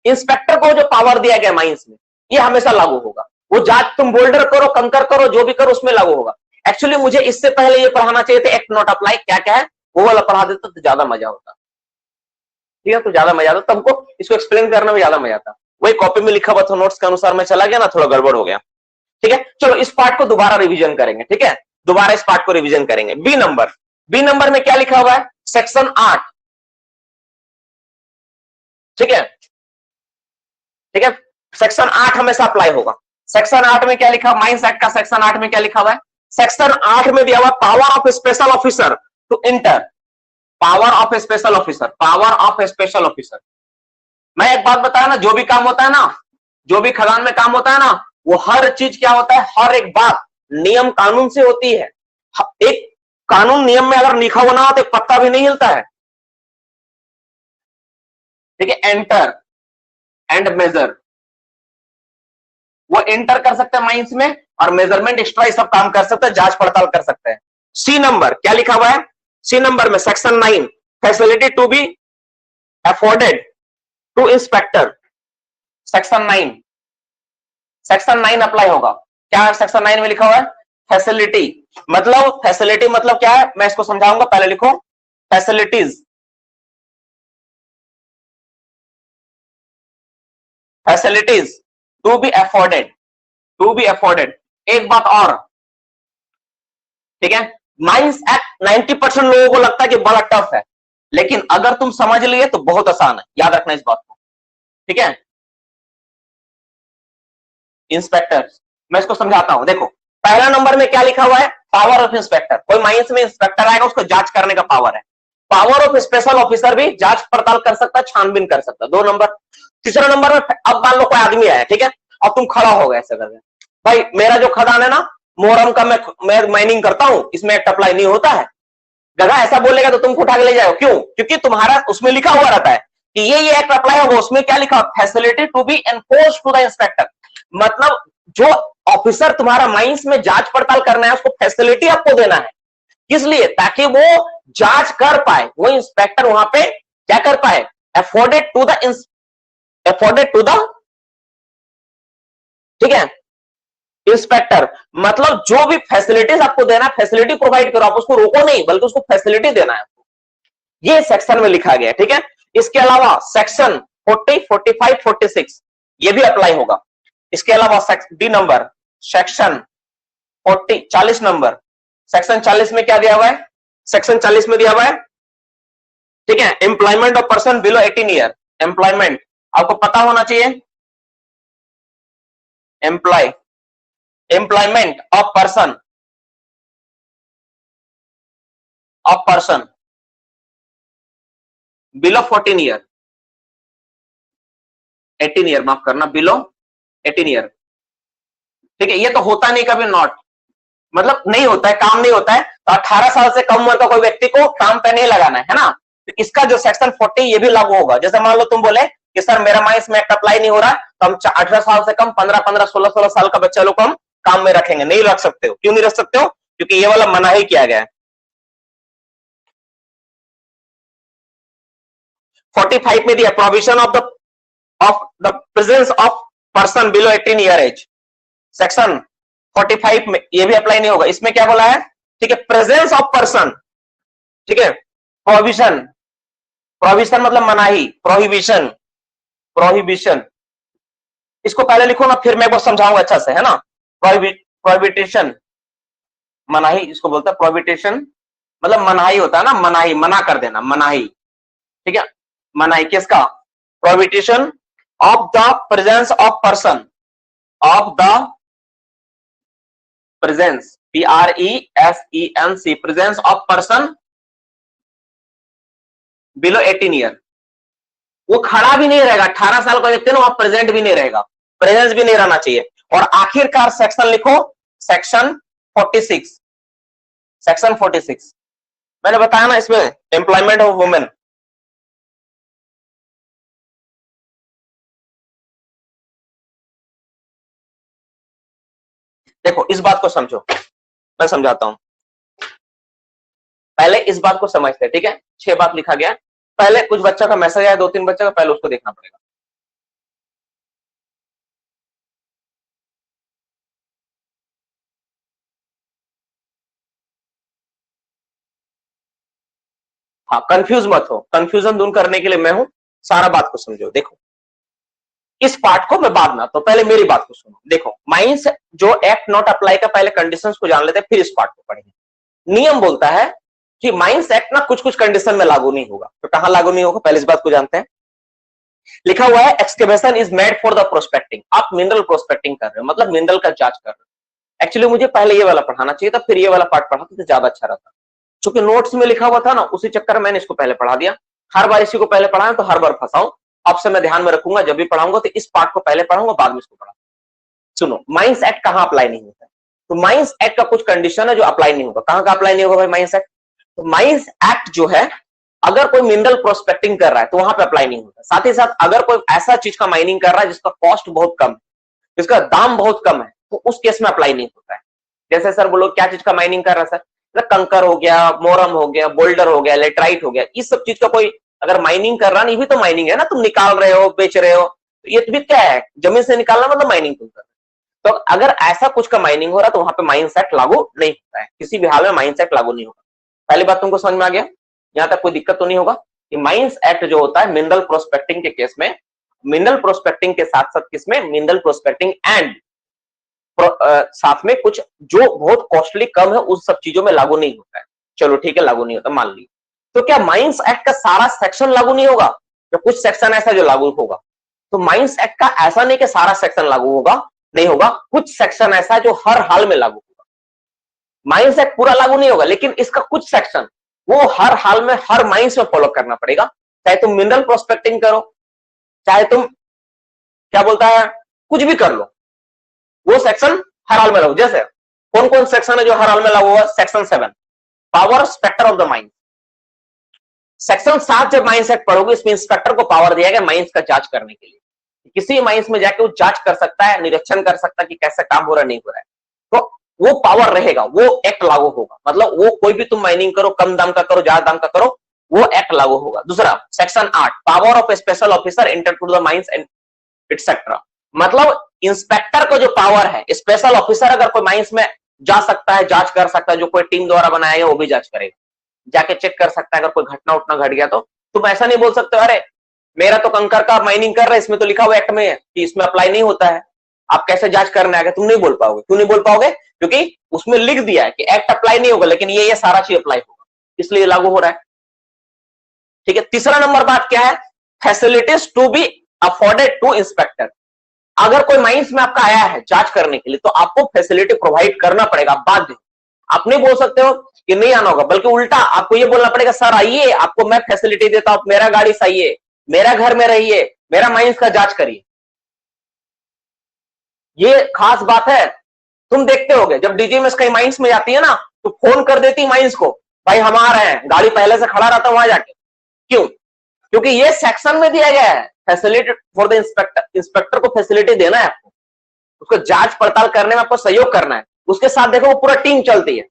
inspector को जो पावर दिया गया माइंस में, ये हमेशा लागू होगा। वो जांच तुम बोल्डर करो, कंकर करो, जो भी करो, उसमें लागू होगा। एक्चुअली मुझे इससे पहले ये पढ़ाना चाहिए था, एक्ट नॉट अप्लाई क्या क्या है, वो वाला पढ़ा देता तो ज्यादा मजा होता, ठीक है, तो ज्यादा मजा आता, तुमको इसको एक्सप्लेन करने में ज्यादा मजा आता। वही कॉपी में लिखा हुआ था, नोट्स के अनुसार मैं चला गया ना, थोड़ा गड़बड़ हो गया, ठीक है। चलो इस पार्ट को दोबारा रिवीजन करेंगे, ठीक है, दोबारा इस पार्ट को रिवीजन करेंगे। बी नंबर में क्या लिखा हुआ है, सेक्शन 8, ठीक है, ठीक है, सेक्शन 8 हमेशा अप्लाई होगा। सेक्शन 8 में क्या लिखा, माइंस एक्ट का सेक्शन 8 में क्या लिखा हुआ है, सेक्शन 8 में दिया हुआ power of special officer to enter, power of special officer, power of special officer. मैं एक बात बताया ना, जो भी काम होता है ना, जो भी खदान में काम होता है ना, वो हर चीज क्या होता है, हर एक बात नियम कानून से होती है। एक कानून नियम में अगर लिखा हुआ ना हो तो एक पत्ता भी नहीं हिलता है, ठीक है। एंटर एंड मेजर, वो एंटर कर सकते हैं माइंस में, और मेजरमेंट एक्स्ट्रा सब काम कर सकते हैं, जांच पड़ताल कर सकते हैं। सी नंबर क्या लिखा हुआ है, सी नंबर में section 9 facility to be afforded to inspector, section 9, section 9 apply होगा। क्या है सेक्शन 9 में लिखा हुआ है, फैसिलिटी मतलब, फैसिलिटी मतलब क्या है, मैं इसको समझाऊंगा, पहले लिखो facilities, facilities to be afforded, to be afforded. एक बात और, ठीक है, माइंस एक्ट 90% लोगों को लगता है कि बड़ा टफ है, लेकिन अगर तुम समझ लिए तो बहुत आसान है, याद रखना इस बात को, ठीक है। इंस्पेक्टर, मैं इसको समझाता हूं, देखो पहला नंबर में क्या लिखा हुआ है, पावर ऑफ इंस्पेक्टर, कोई माइंस में इंस्पेक्टर आएगा उसको जांच करने का पावर है। पावर ऑफ स्पेशल ऑफिसर भी जांच पड़ताल कर सकता है, छानबीन कर सकता है, 2 नंबर। तीसरा नंबर में अब मान लो कोई आदमी आया, ठीक है, अब तुम खड़ा हो गए ऐसे करके, भाई मेरा जो खदान है ना मोहरम का, मैं माइनिंग करता हूं, इसमें एक्ट अप्लाई नहीं होता है। गधा ऐसा बोलेगा तो तुमको उठा के ले जाओ, क्यों? क्योंकि तुम्हारा उसमें लिखा हुआ रहता है कि ये एक्ट अप्लाई होगा, उसमें क्या लिखा, facility to be enforce to the inspector, मतलब जो ऑफिसर तुम्हारा माइंस में जांच पड़ताल करना है उसको फैसिलिटी आपको देना है, किस लिए, ताकि वो जांच कर पाए, वो इंस्पेक्टर वहां पे क्या कर पाए, afforded to the, afforded to the, ठीक है, इंस्पेक्टर, मतलब जो भी फैसिलिटीज आपको देना है, फैसिलिटी प्रोवाइड करो, आप उसको रोको नहीं, बल्कि उसको फैसिलिटी देना है, ये सेक्शन में लिखा गया, ठीक है। इसके अलावा सेक्शन 40, 45, 46 ये भी अप्लाई होगा। इसके अलावा D number section 40 number, section 40 में क्या दिया हुआ है, सेक्शन 40 में दिया हुआ है, ठीक है, employment of person below 18 year, employment आपको पता होना चाहिए, employment of person below 14 year, 18 year माफ करना, बिलो 18 ईयर, ठीक है। ये तो होता नहीं कभी, नॉट मतलब नहीं होता है, काम नहीं होता है, तो 18 साल से कम उम्र का कोई व्यक्ति को काम पे नहीं लगाना है ना, इसका जो सेक्शन 40 ये भी लागू होगा। जैसे मान लो तुम बोले कि सर मेरा माइंस में एक्ट अप्लाई नहीं हो रहा, तो हम 18 साल से कम 15-15, 16-16 साल का बच्चा लोग को हम काम में रखेंगे। नहीं रख सकते हो। क्यों नहीं रख सकते हो? क्योंकि ये वाला मनाही किया गया है। 45 में दिया provision of the presence of person below 18 year age. Section 45 में ये भी अप्लाई नहीं होगा। इसमें क्या बोला है? ठीक है, प्रेजेंस ऑफ पर्सन, ठीक है, प्रोविजन, प्रोविजन मतलब मनाही, प्रोहिबिशन, प्रोहिबिशन, इसको पहले लिखो ना, फिर मैं वो समझाऊंगा अच्छा से, है ना। प्रोहिबिटेशन, मनाही इसको बोलता है। प्रोहिबिटेशन मतलब मनाही होता है ना, मनाही, मना कर देना, मनाही, ठीक है। मनाही किसका? प्रोहिबिटेशन of the presence of person, of the presence, PRESENC, presence of person below 18 year. वो खड़ा भी नहीं रहेगा, 18 साल का व्यक्ति ना, वहां प्रेजेंट भी नहीं रहेगा, प्रेजेंस भी नहीं रहना चाहिए। और आखिरकार सेक्शन लिखो, सेक्शन 46, सेक्शन 46 मैंने बताया ना, इसमें एम्प्लॉयमेंट ऑफ वुमेन। देखो इस बात को समझो, मैं समझाता हूं। पहले इस बात को समझते हैं, ठीक है। 6 बात लिखा गया। पहले कुछ बच्चा का मैसेज आया, 2-3 बच्चा का, पहले उसको देखना पड़ेगा। हाँ, कंफ्यूज मत हो, कंफ्यूजन दूर करने के लिए मैं हूं, सारा बात को समझो। देखो इस पार्ट को मैं बाद में, तो पहले मेरी बात को सुनो। देखो माइंस जो एक्ट नॉट अप्लाई का पहले कंडीशंस को जान लेते हैं, फिर इस पार्ट को पढ़ेंगे। नियम बोलता है कि माइंस एक्ट ना कुछ कुछ कंडीशन में लागू नहीं होगा। तो कहां लागू नहीं होगा, पहले इस बात को जानते हैं। लिखा हुआ है excavation is made for the prospecting. आप मिनरल प्रोस्पेक्टिंग कर रहे हो, मतलब मिनरल का जांच कर रहे हो। एक्चुअली मुझे पहले ये वाला पढ़ाना चाहिए था, फिर ये वाला पार्ट पढ़ाता तो ज्यादा अच्छा रहता। क्योंकि नोट्स में लिखा हुआ था ना, उसी चक्कर में मैंने इसको पहले पढ़ा दिया। हर बार इसी को पहले पढ़ाऊं तो हर बार फंसाऊं। अब से मैं ध्यान में रखूंगा, जब भी पढ़ाऊंगा तो इस पार्ट को पहले पढ़ाऊंगा, बाद में इसको पढ़ाऊंगा। सुनो, माइंस एक्ट कहां अप्लाई नहीं होता है? तो माइंस एक्ट का कुछ कंडीशन है जो अप्लाई नहीं होगा। कहां का अप्लाई नहीं होगा भाई माइंस एक्ट? तो माइंस एक्ट जो है, अगर कोई मिनरल प्रोस्पेक्टिंग कर रहा है तो वहां पे अप्लाई नहीं होता। साथ ही साथ अगर कोई ऐसा चीज का माइनिंग कर रहा है जिसका कॉस्ट बहुत कम है, जिसका दाम बहुत कम है, तो उस केस में अप्लाई नहीं होता है। जैसे सर बोलो क्या चीज का माइनिंग कर रहा है सर? कंकर हो गया, मोरम हो गया, बोल्डर हो गया, लेटराइट हो गया, इस सब चीज का कोई अगर माइनिंग कर रहा है, ये भी तो माइनिंग है ना, तुम निकाल रहे हो, बेच रहे हो, तो ये भी क्या है? जमीन से निकालना मतलब माइनिंग तुम कर रहे हो। तो अगर ऐसा कुछ का माइनिंग हो रहा है तो वहां पे माइंस एक्ट लागू नहीं होता है, किसी भी हाल में माइंस एक्ट लागू नहीं होगा। पहली बात तुमको समझ में आ गया? यहां तक कोई दिक्कत तो नहीं होगा कि माइंस एक्ट जो होता है मिनरल प्रोस्पेक्टिंग के केस में, मिनरल प्रोस्पेक्टिंग के साथ साथ किसमें? मिनरल प्रोस्पेक्टिंग एंड साथ में कुछ जो बहुत कॉस्टली कम है, उस सब चीजों में लागू नहीं होता है। चलो ठीक है, लागू नहीं होता मान ली। तो क्या माइंस एक्ट का सारा सेक्शन लागू नहीं होगा, या कुछ सेक्शन ऐसा जो लागू होगा? तो माइंस एक्ट का ऐसा नहीं कि सारा सेक्शन लागू होगा, नहीं होगा, कुछ सेक्शन ऐसा है जो हर हाल में लागू होगा। माइंस एक्ट पूरा लागू नहीं होगा, लेकिन इसका कुछ सेक्शन वो हर हाल में, हर माइंस में फॉलो करना पड़ेगा। चाहे तुम मिनरल प्रोस्पेक्टिंग करो, चाहे तुम क्या बोलता है कुछ भी कर लो, वो सेक्शन हर हाल में लागू। जैसे कौन कौन सेक्शन है जो हर हाल में लागू होगा? Section 7 power inspector of the mines. Section 7 जब माइंस एक्ट पढ़ोगे, इसमें इंस्पेक्टर को पावर दिया गया माइंस का जांच करने के लिए। किसी माइंस में जाके वो जांच कर सकता है, निरीक्षण कर सकता है कि कैसा काम हो रहा है, नहीं हो रहा है, तो वो पावर रहेगा, वो एक्ट लागू होगा। मतलब वो कोई भी तुम माइनिंग करो, कम दाम का करो, ज्यादा दाम का करो, वो एक्ट लागू होगा। दूसरा section 8 power of special officer enter to the mines and etcetera. मतलब इंस्पेक्टर को जो पावर है, स्पेशल ऑफिसर अगर कोई माइंस में जा सकता है, जांच कर सकता है, जो कोई टीम द्वारा बनाया गया वो भी जांच करेगा, जाके चेक कर सकता है अगर कोई घटना उठना घट गया। तो तुम ऐसा नहीं बोल सकते अरे मेरा तो कंकर का माइनिंग कर रहा है, इसमें तो लिखा हुआ एक्ट में है कि इसमें अप्लाई नहीं होता है, आप कैसे जांच करने आ गए? तुम नहीं बोल पाओगे। क्यों नहीं बोल पाओगे? क्योंकि उसमें लिख दिया है कि एक्ट अप्लाई नहीं होगा, लेकिन ये सारा चीज अप्लाई होगा, इसलिए लागू हो रहा है। ठीक है, तीसरा नंबर बात क्या है? Facilities to be afforded to inspector. अगर कोई माइंस में आपका आया है जांच करने के लिए, तो आपको फैसिलिटी प्रोवाइड करना पड़ेगा, बाध्य। आप नहीं बोल सकते हो कि नहीं आना होगा, बल्कि उल्टा आपको ये बोलना पड़ेगा सर आइए, आपको मैं फैसिलिटी देता हूं, मेरा गाड़ी सही है, मेरा घर में रहिए, मेरा माइंस का जांच करिए। ये खास बात है। तुम देखते होगे जब डीजीएमएस कहीं माइंस में जाती है ना, तो फोन कर देती माइंस को, भाई हम आ रहे हैं, गाड़ी पहले से खड़ा रहता वहां जाके, क्यों? क्योंकि ये सेक्शन में दिया गया है, facility for the inspector, inspector को फैसिलिटी देना है आपको, उसको जांच पड़ताल करने में आपको सहयोग करना है। उसके साथ देखो वो पूरा टीम चलती है,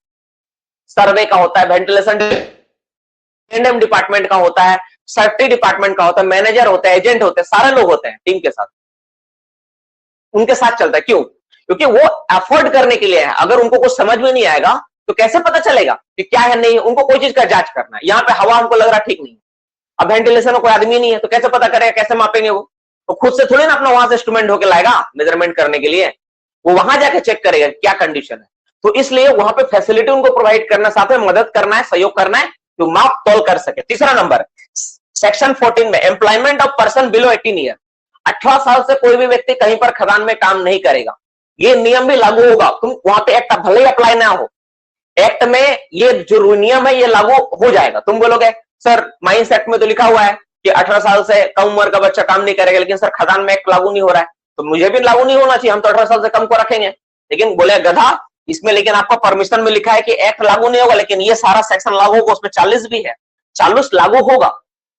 सर्वे का होता है, वेंटिलेशन डिपार्टमेंट का होता है, सेफ्टी डिपार्टमेंट का होता है, मैनेजर होता है, एजेंट होते हैं, सारे लोग होते हैं टीम के साथ, उनके साथ चलता है। क्यों? क्योंकि वो अफोर्ड करने के लिए है। अगर उनको कुछ समझ में नहीं आएगा तो कैसे पता चलेगा कि क्या है नहीं है? उनको कोई चीज का जांच करना है। यहाँ पे हवा हमको लग रहा ठीक नहीं है, अब वेंटिलेशन में कोई आदमी नहीं है तो कैसे पता करेगा, कैसे मापेंगे? वो तो खुद से थोड़ी ना अपना वहां से इंस्ट्रूमेंट होके लाएगा मेजरमेंट करने के लिए, वो वहां जाके चेक करेगा क्या कंडीशन है। तो इसलिए वहां पे फैसिलिटी उनको प्रोवाइड करना, साथ में मदद करना है, सहयोग करना है, तो माप तोल कर सके। तीसरा नंबर सेक्शन 14 में employment of person below 18 year, 18 साल से कोई भी व्यक्ति कहीं पर खदान में काम नहीं करेगा। ये नियम भी लागू होगा। तुम वहां पे एक्ट भले ही अप्लाई ना हो, एक्ट में ये जो नियम है ये लागू हो जाएगा। तुम बोलोगे सर माइंस एक्ट में तो लिखा हुआ है कि 18 साल से कम उम्र का बच्चा काम नहीं करेगा, लेकिन सर खदान में एक्ट लागू नहीं हो रहा है, तो मुझे भी लागू नहीं होना चाहिए, हम तो 18 साल से कम को रखेंगे। लेकिन बोले गधा, इसमें लेकिन आपका परमिशन में लिखा है कि एक्ट लागू नहीं होगा, लेकिन ये सारा सेक्शन लागू होगा, उसमें 40 भी है, 40 लागू होगा।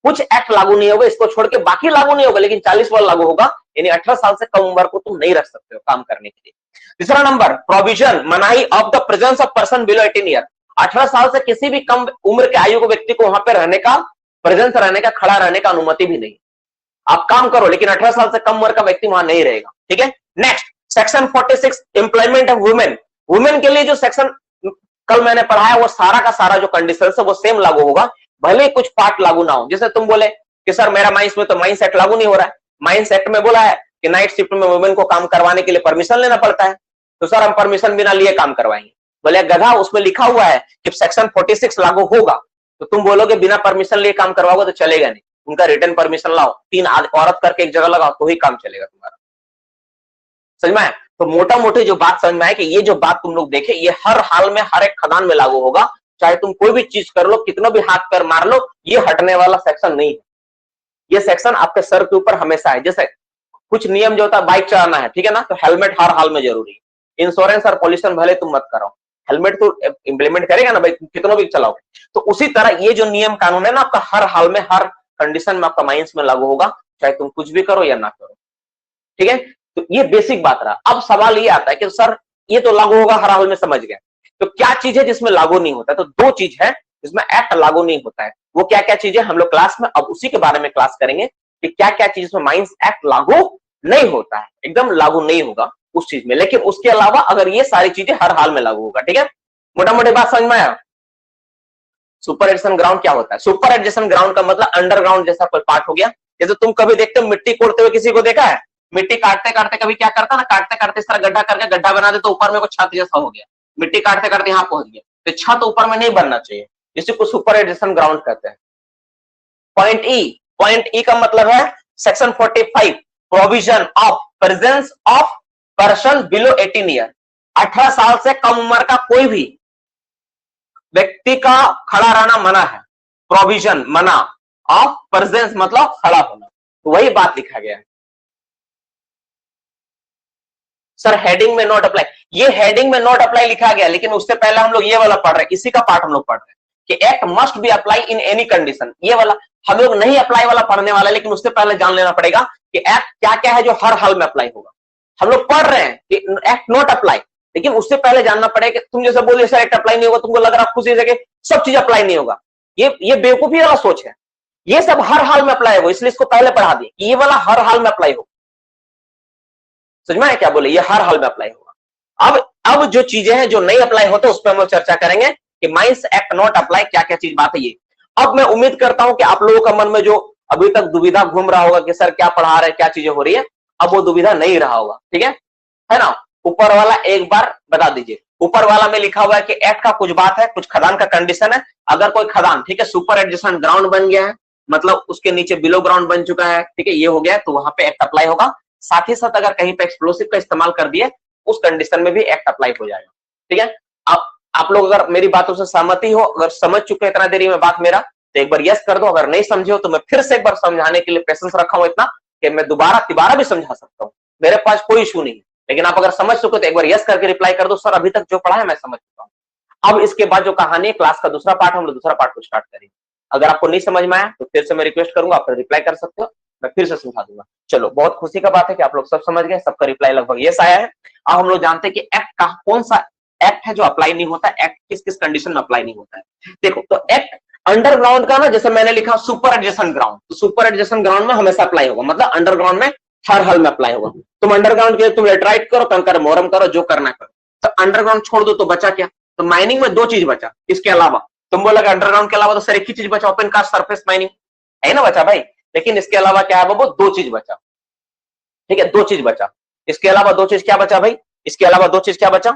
कुछ एक्ट लागू नहीं होगा, इसको छोड़ के बाकी लागू नहीं होगा, लेकिन 40 वाला लागू होगा। यानी 18 साल से कम उम्र को तुम नहीं रख सकते हो काम करने के लिए। तीसरा नंबर प्रोविजन, मनाही of the presence of person below 18 year, 18 साल से किसी भी कम उम्र के आयु के व्यक्ति को वहां पे रहने का, प्रेजेंस रहने का, खड़ा रहने का अनुमति भी नहीं। आप काम करो लेकिन 18 साल से कम उम्र का व्यक्ति वहां नहीं रहेगा। ठीक है। Next section 46 employment of women, women के लिए जो सेक्शन कल मैंने पढ़ाया वो सारा का सारा जो कंडीशन है वो सेम लागू होगा, भले कुछ पार्ट लागू ना हो। जैसे तुम बोले कि सर मेरा माइंस में तो माइंस एक्ट लागू नहीं हो रहा है, माइंस एक्ट में बोला है कि नाइट शिफ्ट में वुमेन को काम करवाने के लिए परमिशन लेना पड़ता है, तो सर हम परमिशन बिना लिए काम करवाएंगे। बोले गधा, उसमें लिखा हुआ है कि सेक्शन 46 लागू होगा, तो तुम बोलोगे बिना परमिशन लिए काम करवाओगे तो चलेगा नहीं, उनका रिटर्न परमिशन लाओ, 3 औरत करके एक जगह लगाओ तो ही काम चलेगा तुम्हारा। समझ में आया? तो मोटा मोटी जो बात समझ में आए कि ये जो बात तुम लोग देखे ये हर हाल में हर एक खदान में लागू होगा, चाहे तुम कोई भी चीज कर लो, कितना भी हाथ पैर मार लो, ये हटने वाला सेक्शन नहीं है। ये सेक्शन आपके सर के ऊपर हमेशा है। जैसे कुछ नियम जो होता है बाइक चलाना है, ठीक है ना, तो हेलमेट हर हाल में जरूरी है। इंश्योरेंस और पॉल्यूशन भले तुम मत करो, हेलमेट तो इंप्लीमेंट करेगा ना भाई, कितना भी चलाओ। तो उसी तरह ये जो नियम कानून है ना आपका हर हाल में हर कंडीशन में आपका माइंस में लागू होगा, चाहे तुम कुछ भी करो या ना करो। ठीक है, तो ये बेसिक बात रहा। अब सवाल ये आता है कि सर ये तो लागू होगा हर हाल में, समझ गए, तो क्या चीज है जिसमें लागू नहीं होता है? तो 2 चीज है जिसमें एक्ट लागू नहीं होता है। वो क्या क्या चीजें हम लोग क्लास में अब उसी के बारे में क्लास करेंगे कि क्या क्या चीज में माइंस एक्ट लागू नहीं होता है, एकदम लागू नहीं होगा उस चीज में। लेकिन उसके अलावा अगर ये सारी चीजें हर हाल में लागू होगा। ठीक है, मोटा मोटी बात समझ में आया? सुपर एडिशन ग्राउंड क्या होता है? सुपर एडिशन ग्राउंड का मतलब अंडरग्राउंड जैसा कोई पार्ट हो गया। जैसे तुम कभी देखते हो मिट्टी कोड़ते हुए किसी को देखा है? मिट्टी काटते काटते कभी क्या करता ना, काटते काटते इस तरह गड्ढा करके गड्ढा बना दे तो ऊपर में कुछ छत जैसा हो गया, मिट्टी काटते काटते यहाँ पहुंच गया, तो छत ऊपर में नहीं बनना चाहिए, इसी को सुपर एडिशन ग्राउंड कहते हैं। पॉइंट ई का मतलब है section 45 provision of presence of person below 18 year, 18 साल से कम उम्र का कोई भी व्यक्ति का खड़ा रहना मना है। प्रोविजन मना, ऑफ प्रेजेंस मतलब खड़ा होना, तो वही बात लिखा गया है। सर हेडिंग में नॉट अप्लाई, ये हेडिंग में नॉट अप्लाई लिखा गया, लेकिन उससे पहले हम लोग ये वाला पढ़ रहे हैं, इसी का पार्ट हम लोग पढ़ रहे हैं कि act must be apply in any condition. ये वाला हम लोग नहीं अप्लाई वाला पढ़ने वाला, लेकिन उससे पहले जान लेना पड़ेगा कि एक्ट क्या क्या है जो हर हाल में अप्लाई होगा। हम लोग पढ़ रहे हैं कि एक्ट नॉट अप्लाई, लेकिन उससे पहले जानना पड़ेगा। तुम जैसे बोलिए सर एक्ट अप्लाई नहीं होगा, तुमको लग रहा खुशी से कि सब चीज अप्लाई नहीं होगा, ये बेवकूफी वाला सोच है। ये सब हर हाल में अप्लाई होगा, इसलिए इसको पहले पढ़ा दिए, ये वाला हर हाल में अप्लाई होगा। समझ में आया क्या बोले? ये हर हाल में अप्लाई होगा। अब जो चीजें हैं जो नहीं अप्लाई होते उस पर हम लोग चर्चा करेंगे कि माइंस एक्ट नॉट अप्लाई क्या क्या चीज बात है ये। अब मैं उम्मीद करता हूं कि आप लोगों का मन में जो अभी तक दुविधा घूम रहा होगा कि सर क्या पढ़ा रहे हैं, क्या चीजें हो रही है, अब वो दुविधा नहीं रहा होगा। ठीक है ना? ऊपर वाला एक बार बता दीजिए, ऊपर वाला में लिखा हुआ है कि एक्ट का कुछ बात है, कुछ खदान का कंडीशन है। अगर कोई खदान, ठीक है, सुपर एडजेसेंट ग्राउंड बन गया है, मतलब उसके नीचे बिलो ग्राउंड बन चुका है, ठीक है, ये हो गया, तो वहां पे एक्ट अप्लाई होगा। साथ ही साथ अगर कहीं पे एक्सप्लोसिव का इस्तेमाल कर दिए उस कंडीशन में भी एक्ट अप्लाई हो जाएगा। ठीक है, आप लोग अगर मेरी बातों से सहमति हो, अगर समझ चुके इतना देरी में बात मेरा, तो एक बार यस कर दो। अगर नहीं समझे हो तो मैं फिर से एक बार समझाने के लिए पेशेंस रखा हूं इतना कि मैं दोबारा भी समझा सकता हूं, मेरे पास कोई इशू नहीं। लेकिन आप अगर समझ चुके तो एक बार यस करके रिप्लाई कर दो, सर अभी तक जो पढ़ा है मैं समझ चुका हूं। अब इसके बाद जो कहानी है क्लास का दूसरा पार्ट, हम लोग दूसरा पार्ट को स्टार्ट करेंगे। अगर आपको नहीं समझ में आया तो फिर से मैं रिक्वेस्ट करूंगा, आप रिप्लाई कर सकते हो, मैं फिर से समझा दूंगा। चलो, बहुत खुशी का बात है कि आप लोग सब समझ गए, सबका रिप्लाई लगभग यस आया है। अब हम लोग जानते हैं कि एक्ट का कौन सा एक्ट है जो अप्लाई नहीं होता, एक्ट किस किस कंडीशन में अप्लाई नहीं होता है। देखो, तो एक्ट अंडरग्राउंड का ना, जैसे मैंने लिखा सुपर एडजेसेंट ग्राउंड, तो सुपर एडजेसेंट ग्राउंड में हमेशा अप्लाई होगा, मतलब अंडरग्राउंड में हर हाल में अप्लाई होगा। तुम अंडरग्राउंड के तुम लेटराइट करो, कंकर मोरम करो, जो करना करो, तो अंडरग्राउंड छोड़ दो तो बचा क्या? तो माइनिंग में दो चीज बचा, इसके अलावा तुम बोलोगे अंडरग्राउंड के अलावा तो सर एक ही चीज बचा, ओपन कास्ट सरफेस माइनिंग है ना बचा भाई, लेकिन इसके अलावा क्या है बाबू? दो चीज बचा। ठीक है, दो चीज बचा। इसके अलावा दो चीज क्या बचा भाई? इसके अलावा दो चीज क्या बचा?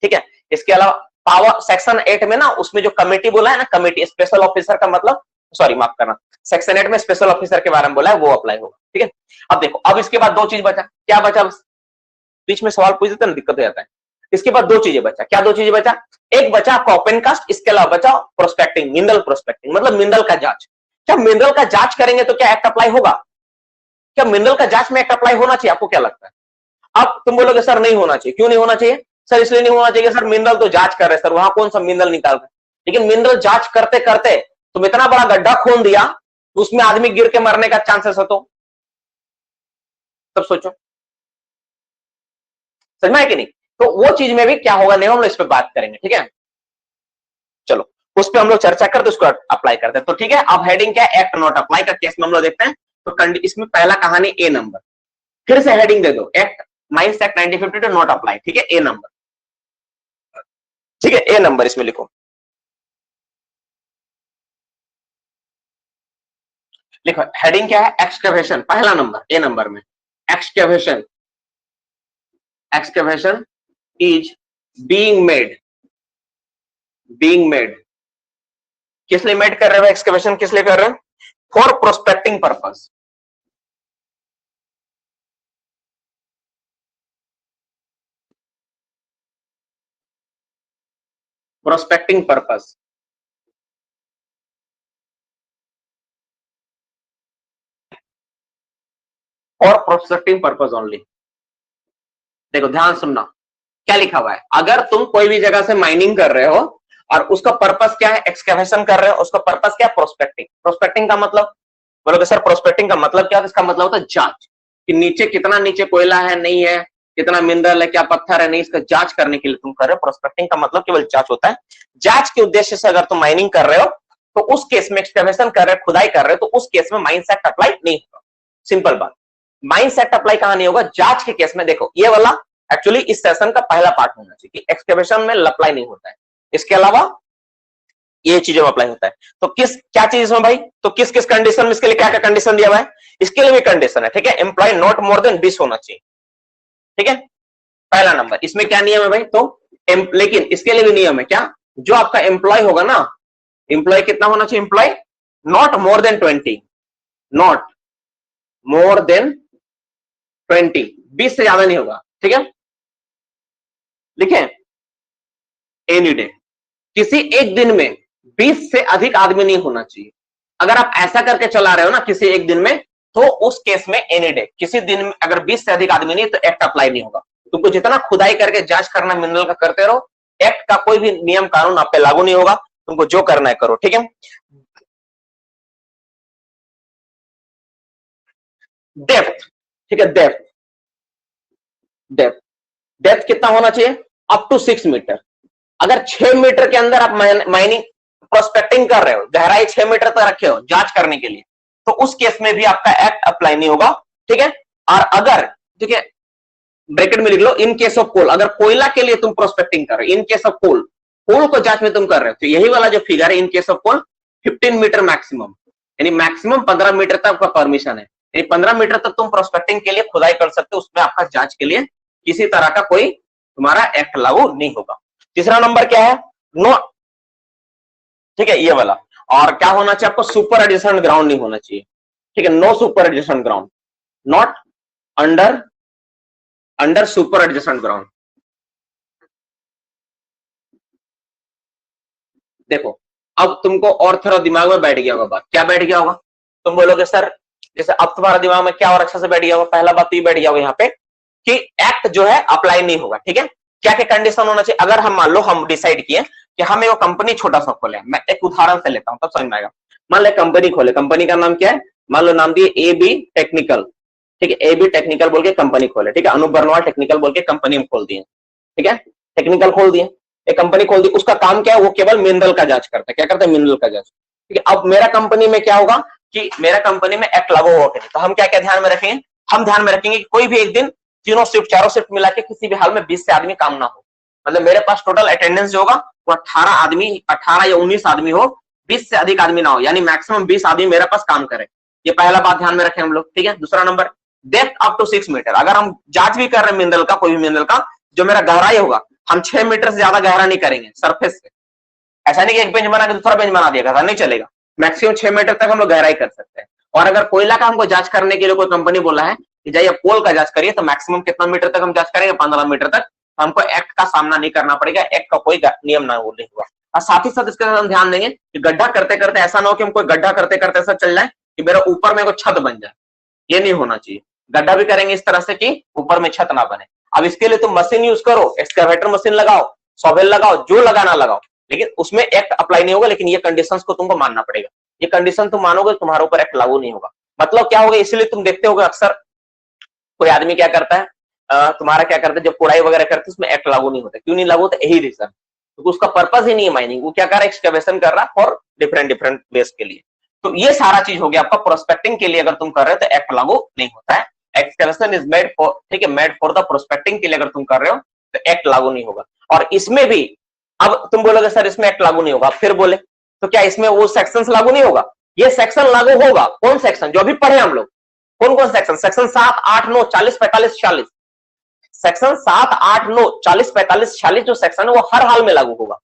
ठीक है, इसके अलावा पावर सेक्शन 8 में ना, उसमें जो कमेटी बोला है ना, कमेटी स्पेशल ऑफिसर का मतलब, सॉरी माफ करना, सेक्शन 8 में स्पेशल ऑफिसर के बारे में बोला है, वो अप्लाई होगा। ठीक है, अब देखो, अब इसके बाद दो चीज बचा, क्या बचा? बीच में सवाल पूछ देते ना, दिक्कत हो जाता है। इसके बाद दो चीजें बचा, क्या दो चीजें बचा? एक बचा आपका ओपन कास्ट, इसके अलावा बचा प्रोस्पेक्टिंग, मिनरल प्रोस्पेक्टिंग, मतलब मिनरल का जांच। क्या मिनरल का जांच करेंगे तो क्या एक्ट अप्लाई होगा? क्या मिनरल का जांच में एक्ट अप्लाई होना चाहिए? आपको क्या लगता है? अब तुम बोलोगे सर नहीं होना चाहिए, क्यों नहीं होना चाहिए सर? इसलिए नहीं होना चाहिए सर, मिनरल तो जांच कर रहे सर, वहां कौन सा मिनरल निकाल रहे, लेकिन मिनरल जांच करते करते तुम इतना बड़ा गड्ढा खोल दिया, उसमें आदमी गिर के मरने का चांसेस है, तो तब सोचो, समझ में है कि नहीं? तो वो चीज में भी क्या होगा, नहीं हम लोग इस पर बात करेंगे। ठीक है, चलो उस पर हम लोग चर्चा करते, उसको अप्लाई करते हैं। तो ठीक है, अब हेडिंग क्या है? एक्ट नॉट अप्लाई का केस में हम लोग देखते हैं। तो इसमें पहला कहानी ए नंबर, फिर से हेडिंग दे दो, act mines act 1952 not apply. ठीक है, ए नंबर, ठीक है, ए नंबर इसमें लिखो, लिखो हेडिंग क्या है? एक्सकवेशन, पहला नंबर ए नंबर में, excavation, excavation is being made, being made, किस लिए मेड कर रहे हो एक्सकवेशन? किस लिए कर रहे हो? For prospecting purpose, prospecting purpose, और प्रोस्पेक्टिंग पर्पस ओनली। देखो ध्यान सुनना, क्या लिखा हुआ है? अगर तुम कोई भी जगह से माइनिंग कर रहे हो और उसका पर्पस क्या है? एक्सकवेशन कर रहे हो, उसका पर्पस क्या है? प्रोस्पेक्टिंग। प्रोस्पेक्टिंग का मतलब, बोलोगे सर प्रोस्पेक्टिंग का मतलब क्या है? इसका मतलब होता है जांच, कि नीचे कितना, नीचे कोयला है नहीं है, कितना मिनरल है, क्या पत्थर है नहीं, इसका जांच करने के लिए तुम कर रहे हो। प्रोस्पेक्टिंग का मतलब केवल जांच होता है। जांच के उद्देश्य से अगर तुम माइनिंग कर रहे हो तो उस केस में, एक्सकवेशन कर रहे हो, खुदाई कर रहे हो, तो उस केस में माइंस एक्ट अप्लाई नहीं होगा। सिंपल बात, माइंस एक्ट अप्लाई कहां नहीं होगा? जांच के केस में। देखो ये वाला एक्चुअली इस सेशन का पहला पार्ट होना चाहिए कि एक्सकवेशन में अप्लाई नहीं होता है, इसके अलावा ये चीजों में अप्लाई होता है। तो किस क्या चीज में भाई? तो किस किस कंडीशन में, इसके लिए क्या क्या कंडीशन दिया हुआ है? इसके लिए भी कंडीशन है। ठीक है, एम्प्लॉय नॉट मोर देन 20 होना चाहिए। ठीक है, पहला नंबर। इसमें क्या नियम है भाई? तो लेकिन इसके लिए भी नियम है, क्या? जो आपका एम्प्लॉय होगा ना, एम्प्लॉय कितना होना चाहिए? Employ not more than 20, not more than 20, 20 से ज्यादा नहीं होगा। ठीक है, लिखें एनी डे, किसी एक दिन में 20 से अधिक आदमी नहीं होना चाहिए। अगर आप ऐसा करके चला रहे हो ना किसी एक दिन में, तो उस केस में एनी डे, किसी दिन में अगर 20 से अधिक आदमी नहीं, तो एक्ट अप्लाई नहीं होगा। तुमको जितना खुदाई करके जांच करना मिनरल का करते रहो, एक्ट का कोई भी नियम कानून आप पे लागू नहीं होगा। तुमको जो करना है करो। ठीक है, डेप्थ, ठीक है, डेप्थ, डेप्थ, डेप्थ कितना होना चाहिए? Up to 6 metre. अगर 6 मीटर के अंदर आप माइनिंग प्रोस्पेक्टिंग कर रहे हो, गहराई 6 मीटर तक रखे हो जांच करने के लिए, तो उस केस में भी आपका एक्ट अप्लाई नहीं होगा। ठीक है, और अगर, ठीक है, ब्रैकेट में लिख लो, इन केस ऑफ कोल, अगर कोयला के लिए तुम प्रोस्पेक्टिंग कर रहे हो, इन केस ऑफ कोल, कोल को जांच में तुम कर रहे हो, तो यही वाला जो फिगर है, in case of coal 15 metre maximum, यानी मैक्सिमम 15 मीटर तक आपका परमिशन है, यानी 15 मीटर तक तुम प्रोस्पेक्टिंग के लिए खुदाई कर सकते हो, उसमें आपका जांच के लिए किसी तरह का कोई तुम्हारा एक्ट लागू नहीं होगा। तीसरा नंबर क्या है? नो, ठीक है, ये वाला। और क्या होना चाहिए आपको? सुपर एडजेसेंट ग्राउंड नहीं होना चाहिए। ठीक है, no super adjacent ground, not under, under super adjacent ground. देखो अब तुमको और थोड़ा दिमाग में बैठ गया होगा बात। क्या बैठ गया होगा? तुम बोलोगे सर, जैसे अब तुम्हारा दिमाग में क्या और अच्छा से बैठ गया होगा? पहला बात तो ये बैठ गया होगा यहाँ पे कि एक्ट जो है अप्लाई नहीं होगा। ठीक है, क्या क्या कंडीशन होना चाहिए? अगर हम मान लो हम डिसाइड किए कि हम एक कंपनी छोटा सा खोले, मैं एक उदाहरण से लेता हूं तब समझ में आएगा। मान लो कंपनी खोले, कंपनी का नाम क्या है, मान लो नाम दिए ए बी टेक्निकल, ठीक है, ए बी टेक्निकल बोल के कंपनी खोले, ठीक है, अनूप बर्नवाल टेक्निकल बोल के कंपनी में खोल दिए, ठीक है, टेक्निकल खोल दिए, एक कंपनी खोल दी, उसका काम क्या है, वो केवल मिनरल का जांच करता है, क्या करता है, मिनरल का जांच, ठीक है। अब मेरा कंपनी में क्या होगा कि मेरा कंपनी में एक्ट लागू होगा, तो हम क्या क्या ध्यान में रखेंगे, हम ध्यान में रखेंगे कि कोई भी एक दिन तीनों शिफ्ट चारों शिफ्ट मिला के किसी भी हाल में 20 से आदमी काम ना हो, मतलब मेरे पास टोटल अटेंडेंस जो होगा वो 18 आदमी, 18 या 19 आदमी हो, 20 से अधिक आदमी ना हो, यानी मैक्सिमम 20 आदमी मेरे पास काम करे, ये पहला बात ध्यान में रखें हम लोग, ठीक है। दूसरा number, depth up to 6 metre, अगर हम जांच भी कर रहे हैं मिनरल का, कोई भी मिनरल का, जो मेरा गहराई होगा, हम 6 मीटर से ज्यादा गहरा नहीं करेंगे सरफेस से, ऐसा नहीं कि एक बेंच बना के दूसरा बेंच बना दिया, नहीं चलेगा, मैक्सिमम 6 मीटर तक हम लोग गहराई कर सकते हैं। और अगर कोयला का हमको जांच करने के लिए कोई कंपनी बोला है कि जाइए कोल का जांच करिए, तो मैक्सिमम कितना मीटर तक हम जांच करेंगे, 15 मीटर तक, हमको एक्ट का सामना नहीं करना पड़ेगा, एक्ट का कोई नियम ना नहीं हुआ। और साथ ही साथ इसके साथ हम ध्यान देंगे कि गड्ढा करते करते ऐसा ना हो कि हम कोई गड्ढा करते करते ऐसा चल जाए कि मेरा ऊपर में कोई छत बन जाए, ये नहीं होना चाहिए। गड्ढा भी करेंगे इस तरह से कि ऊपर में छत ना बने। अब इसके लिए तुम मशीन यूज करो, एक्सकैवेटर मशीन लगाओ, सॉवेल लगाओ, जो लगाना लगाओ, लेकिन उसमें एक्ट अप्लाई नहीं होगा, लेकिन ये कंडीशंस को तुमको मानना पड़ेगा, ये कंडीशन तुम मानोगे तुम्हारे ऊपर एक्ट लागू नहीं होगा। मतलब क्या होगा, इसलिए तुम देखते होगे अक्सर कोई आदमी क्या करता है, तुम्हारा क्या करता है, जब कोड़ाई वगैरह करते हैं उसमें एक्ट लागू नहीं होता, क्यों नहीं लागू होता, यही रीजन, क्योंकि उसका पर्पस ही नहीं है माइनिंग, वो क्या कर रहा है, एक्सकैवेशन कर रहा है फॉर डिफरेंट डिफरेंट बेस के लिए। तो ये सारा चीज हो गया आपका प्रोस्पेक्टिंग के लिए, अगर तुम कर रहे हो तो एक्ट लागू नहीं होता है, एक्सकैवेशन इज मेड फॉर, ठीक है, मेड फॉर द प्रोस्पेक्टिंग के लिए अगर तुम कर रहे हो तो एक्ट लागू नहीं होगा। और इसमें भी अब तुम बोलोगे सर इसमें एक्ट लागू नहीं होगा, फिर बोले तो क्या इसमें वो सेक्शन लागू नहीं होगा, ये सेक्शन लागू होगा। कौन सेक्शन, जो अभी पढ़े हम लोग, कौन कौन सेक्शन, सेक्शन 7, 8, 9, 40, 45, 46, सेक्शन 7, 8, 9, 40, 45, 46 जो सेक्शन है वो हर हाल में लागू होगा।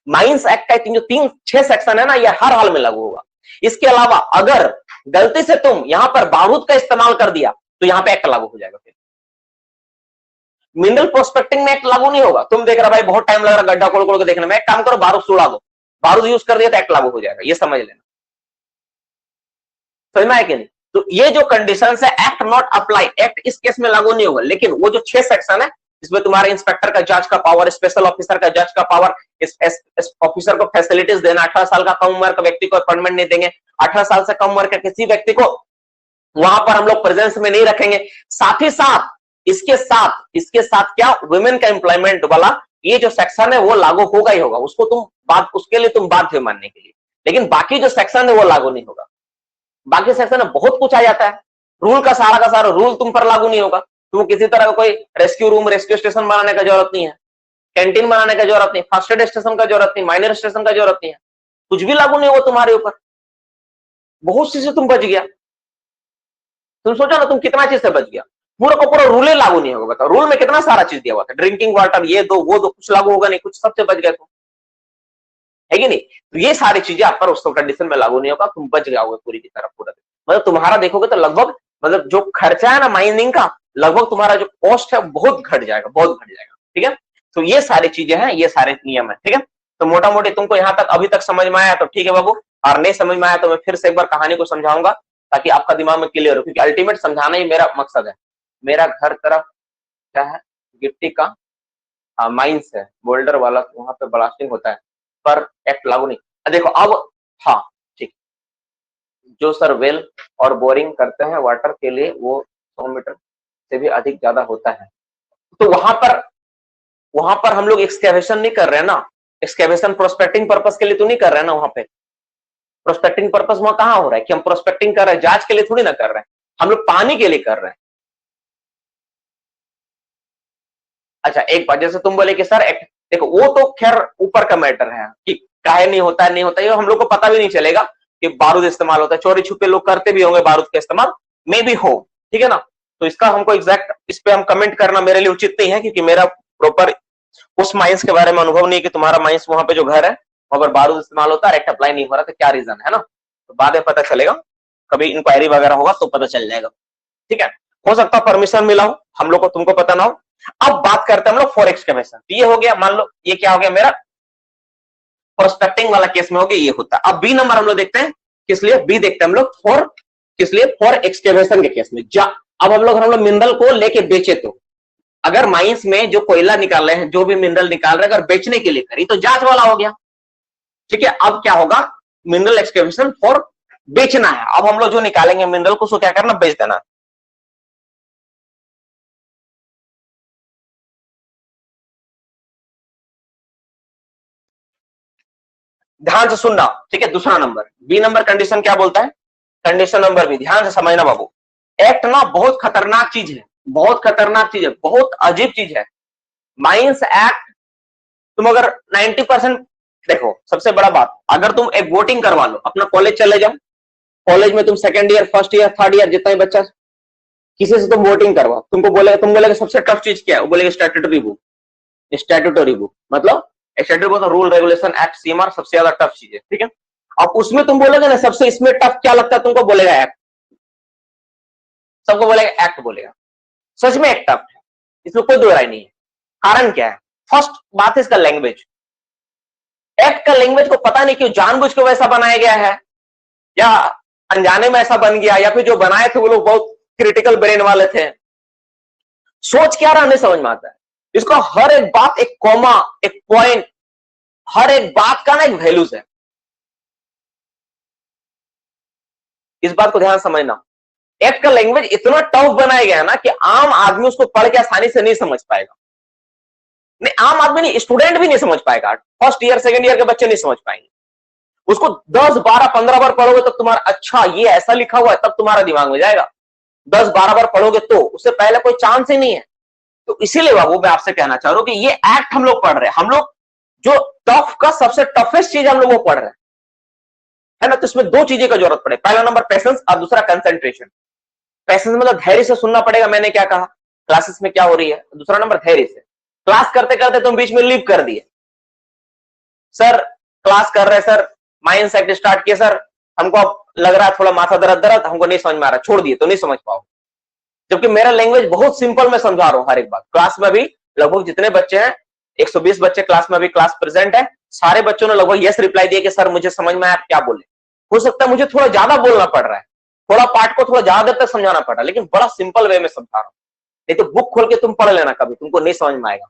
माइंस एक्ट का जो 3-6 सेक्शन है ना, ये हर हाल में लागू होगा। इसके अलावा अगर गलती से तुम यहां पर बारूद का इस्तेमाल कर दिया तो यहां पे एक्ट लागू हो जाएगा। फिर मिनरल प्रोस्पेक्टिंग में एक्ट लागू नहीं होगा। तुम देख रहा भाई बहुत टाइम लग रहा गड्ढा खोल खोल के देखने में, एक काम करो बारूद सुड़ा दो, बारूद यूज कर दिया तो एक्ट लागू हो जाएगा, ये समझ लेना, समझ में आया कि नहीं। तो ये जो कंडीशन है, एक्ट नॉट अप्लाई, एक्ट इस केस में लागू नहीं होगा, लेकिन वो जो 6 सेक्शन है इसमें तुम्हारे इंस्पेक्टर का जांच का पावर, स्पेशल ऑफिसर का जांच का पावर, इस ऑफिसर को फैसिलिटीज देना, 18 साल का कम उम्र का व्यक्ति को अपॉइंटमेंट नहीं देंगे, 18 साल से कम उम्र के किसी व्यक्ति को वहां पर हम लोग प्रेजेंस में नहीं रखेंगे। साथ ही साथ इसके साथ क्या, वुमेन का एम्प्लॉयमेंट वाला ये जो सेक्शन है वो लागू होगा ही होगा, उसको तुम बात, उसके लिए तुम बाध्य मानने के लिए, लेकिन बाकी जो सेक्शन है वो लागू नहीं होगा। बाकी सेक्शन में बहुत कुछ आ जाता है, रूल का सारा रूल तुम पर लागू नहीं होगा। तुम किसी तरह का कोई रेस्क्यू रूम, रेस्क्यू स्टेशन बनाने का जरूरत नहीं है, कैंटीन बनाने का जरूरत नहीं, फर्स्ट एड स्टेशन का जरूरत नहीं, माइनर स्टेशन का जरूरत नहीं है, कुछ भी लागू नहीं होगा तुम्हारे ऊपर। बहुत सी से तुम बच गया। तुम सोचो ना तुम कितना चीज से बच गया, पूरा का पूरा रूल ही लागू नहीं होगा। बताओ रूल में कितना सारा चीज दिया हुआ था, ड्रिंकिंग वाटर, ये दो वो दो, कुछ लागू होगा नहीं, कुछ सबसे बच गए तुम, है कि नहीं। तो ये सारी चीजें आप पर उस कंडीशन में लागू नहीं होगा, तुम बच जाओगे पूरी की तरह पूरा। मतलब तुम्हारा देखोगे तो लगभग, मतलब जो खर्चा है ना माइनिंग का, लगभग तुम्हारा जो कॉस्ट है बहुत घट जाएगा, बहुत घट जाएगा, ठीक है। तो ये सारी चीजें हैं, ये सारे नियम है, ठीक है। तो मोटा मोटी तुमको यहाँ तक अभी तक समझ में आया तो ठीक है बाबू, और नहीं समझ में आया तो मैं फिर से एक बार कहानी को समझाऊंगा ताकि आपका दिमाग में क्लियर हो, क्योंकि अल्टीमेट समझाना ही मेरा मकसद है। मेरा घर तरफ क्या है, गिट्टी का माइंस है, बोल्डर वाला, वहां पे ब्लास्टिंग होता है, पर एक्ट लागू नहीं। देखो अब, हाँ ठीक, जो सर वेल और बोरिंग करते हैं वाटर के लिए वो 100 मीटर से भी अधिक ज्यादा होता है, तो वहां पर हम लोग एक्सकैवेशन नहीं कर रहे हैं ना, एक्सकैवेशन प्रोस्पेक्टिंग पर्पस के लिए तो नहीं कर रहे हैं ना। वहां पे प्रोस्पेक्टिंग पर्पस वहां कहां हो रहा है कि हम प्रोस्पेक्टिंग कर रहे हैं, जांच के लिए थोड़ी ना कर रहे हैं, हम लोग पानी के लिए कर रहे हैं। अच्छा एक बात, जैसे तुम बोले कि सर देखो वो तो खैर ऊपर का मैटर है कि काहे नहीं होता है, नहीं होता है, हम लोग को पता भी नहीं चलेगा कि बारूद इस्तेमाल होता है, चोरी छुपे लोग करते भी होंगे बारूद का इस्तेमाल, मे भी हो, ठीक है ना। तो इसका हमको एग्जैक्ट इस पे हम कमेंट करना मेरे लिए उचित नहीं है, क्योंकि मेरा प्रॉपर उस माइंस के बारे में अनुभव नहीं है कि तुम्हारा माइंस वहां पे जो घर है वहां पर बारूद इस्तेमाल होता है, एक्ट अप्लाई नहीं हो रहा, तो क्या रीजन है ना। तो बाद में पता चलेगा, कभी इंक्वायरी वगैरह होगा तो पता चल जाएगा, ठीक है। हो सकता है परमिशन मिला हो हम लोग को, तुमको पता ना हो। अब बात करते हैं हम लोग फॉर एक्सकैवेशन। ये हो गया, मान लो ये क्या हो गया मेरा प्रोस्पेक्टिंग वाला केस में हो गया, ये होता है। अब बी नंबर हम लोग देखते हैं, किस लिए बी देखते हैं हम लोग, फॉर किस लिए, फॉर एक्सकैवेशन के केस में। अब हम लोग मिनरल को लेके बेचे तो अगर माइंस में जो कोयला निकाल रहे हैं, जो भी मिनरल निकाल रहे हैं, अगर बेचने के लिए करी तो जांच वाला हो गया। ठीक है, अब क्या होगा, मिनरल एक्सकेवेशन फॉर बेचना है। अब हम लोग जो निकालेंगे मिनरल को उसको क्या करना, बेच देना। ध्यान से सुनना, ठीक है। दूसरा नंबर, बी नंबर कंडीशन क्या बोलता है, कंडीशन नंबर बी, ध्यान से समझना बाबू। एक्ट ना बहुत खतरनाक चीज है, बहुत खतरनाक चीज है, बहुत अजीब चीज है। माइंस एक्ट, तुम अगर 90% देखो, सबसे बड़ा बात, अगर तुम एक वोटिंग करवा लो, अपना कॉलेज चले जाओ, कॉलेज में तुम second year, first year, third year, जितना ही बच्चा, किसी से तुम वोटिंग करवाओ, तुमको बोलेगा, तुम बोलेगा सबसे टफ चीज क्या है, वो बोलेगा स्टैट्यूटरी बुक। स्टैट्यूटरी बुक मतलब statutory book, rule regulation act CMR सबसे ज्यादा टफ चीज है, ठीक है। अब उसमें तुम बोलोगे ना सबसे इसमें टफ क्या लगता है तुमको, बोलेगा एक्ट, सबको बोलेगा एक्ट बोलेगा। सच में एक्ट टफ है, इसमें कोई दो राय नहीं है। कारण क्या है, फर्स्ट बात है इसका लैंग्वेज। एक्ट का लैंग्वेज को पता नहीं क्यों जानबूझ के वैसा बनाया गया है, या अनजाने में ऐसा बन गया, या फिर जो बनाए थे वो लोग बहुत क्रिटिकल ब्रेन वाले थे, सोच क्या रहा नहीं समझ में आता है। इसको हर एक बात, एक कॉमा, एक पॉइंट, हर एक बात का ना एक वैल्यूज है। इस बात को ध्यान समझना, एक्ट का लैंग्वेज इतना टफ बनाया गया है ना कि आम आदमी उसको पढ़ के आसानी से नहीं समझ पाएगा। नहीं, आम आदमी नहीं, स्टूडेंट भी नहीं समझ पाएगा, फर्स्ट ईयर सेकंड ईयर के बच्चे नहीं समझ पाएंगे। उसको 10 12 15 बार पढ़ोगे तब तुम्हारा, अच्छा ये ऐसा लिखा हुआ है, तब तुम्हारा दिमाग में जाएगा। 10 12 बार पढ़ोगे तो, उससे पहले कोई चांस ही नहीं है। तो इसीलिए बाबू मैं आपसे कहना चाह रहा हूं कि ये एक्ट हम लोग पढ़ रहे हैं, हम लोग जो टफ का सबसे टफेस्ट चीज हम लोग वो पढ़ रहे हैं, है ना। तो इसमें दो चीजें का जरूरत पड़े, पहला नंबर पेशेंस और दूसरा कंसंट्रेशन। पेशेंस मतलब धैर्य से सुनना पड़ेगा, मैंने क्या कहा, क्लासेस में क्या हो रही है। दूसरा नंबर धैर्य से, क्लास करते करते तुम बीच में लीव कर दिए, सर क्लास कर रहे सर, माइंड सेट स्टार्ट किए सर, हमको अब लग रहा है थोड़ा माथा दर्द दर्द, हमको नहीं समझ में आ रहा, छोड़ दिए, तो नहीं समझ पाओ। जबकि मेरा लैंग्वेज बहुत सिंपल मैं समझा रहा हूं हर एक बात। क्लास में भी लगभग जितने बच्चे हैं, 120 बच्चे क्लास में अभी क्लास प्रेजेंट है, सारे बच्चों ने लगभग यस रिप्लाई दिया कि सर मुझे समझ में आया, आप क्या बोले। हो सकता है मुझे थोड़ा ज्यादा बोलना पड़ रहा है, थोड़ा पार्ट को थोड़ा ज्यादा देर तक समझाना पड़ रहा है, लेकिन बड़ा सिंपल वे में समझा रहा हूं। नहीं तो बुक खोल के तुम पढ़ लेना, कभी तुमको नहीं समझ में आएगा।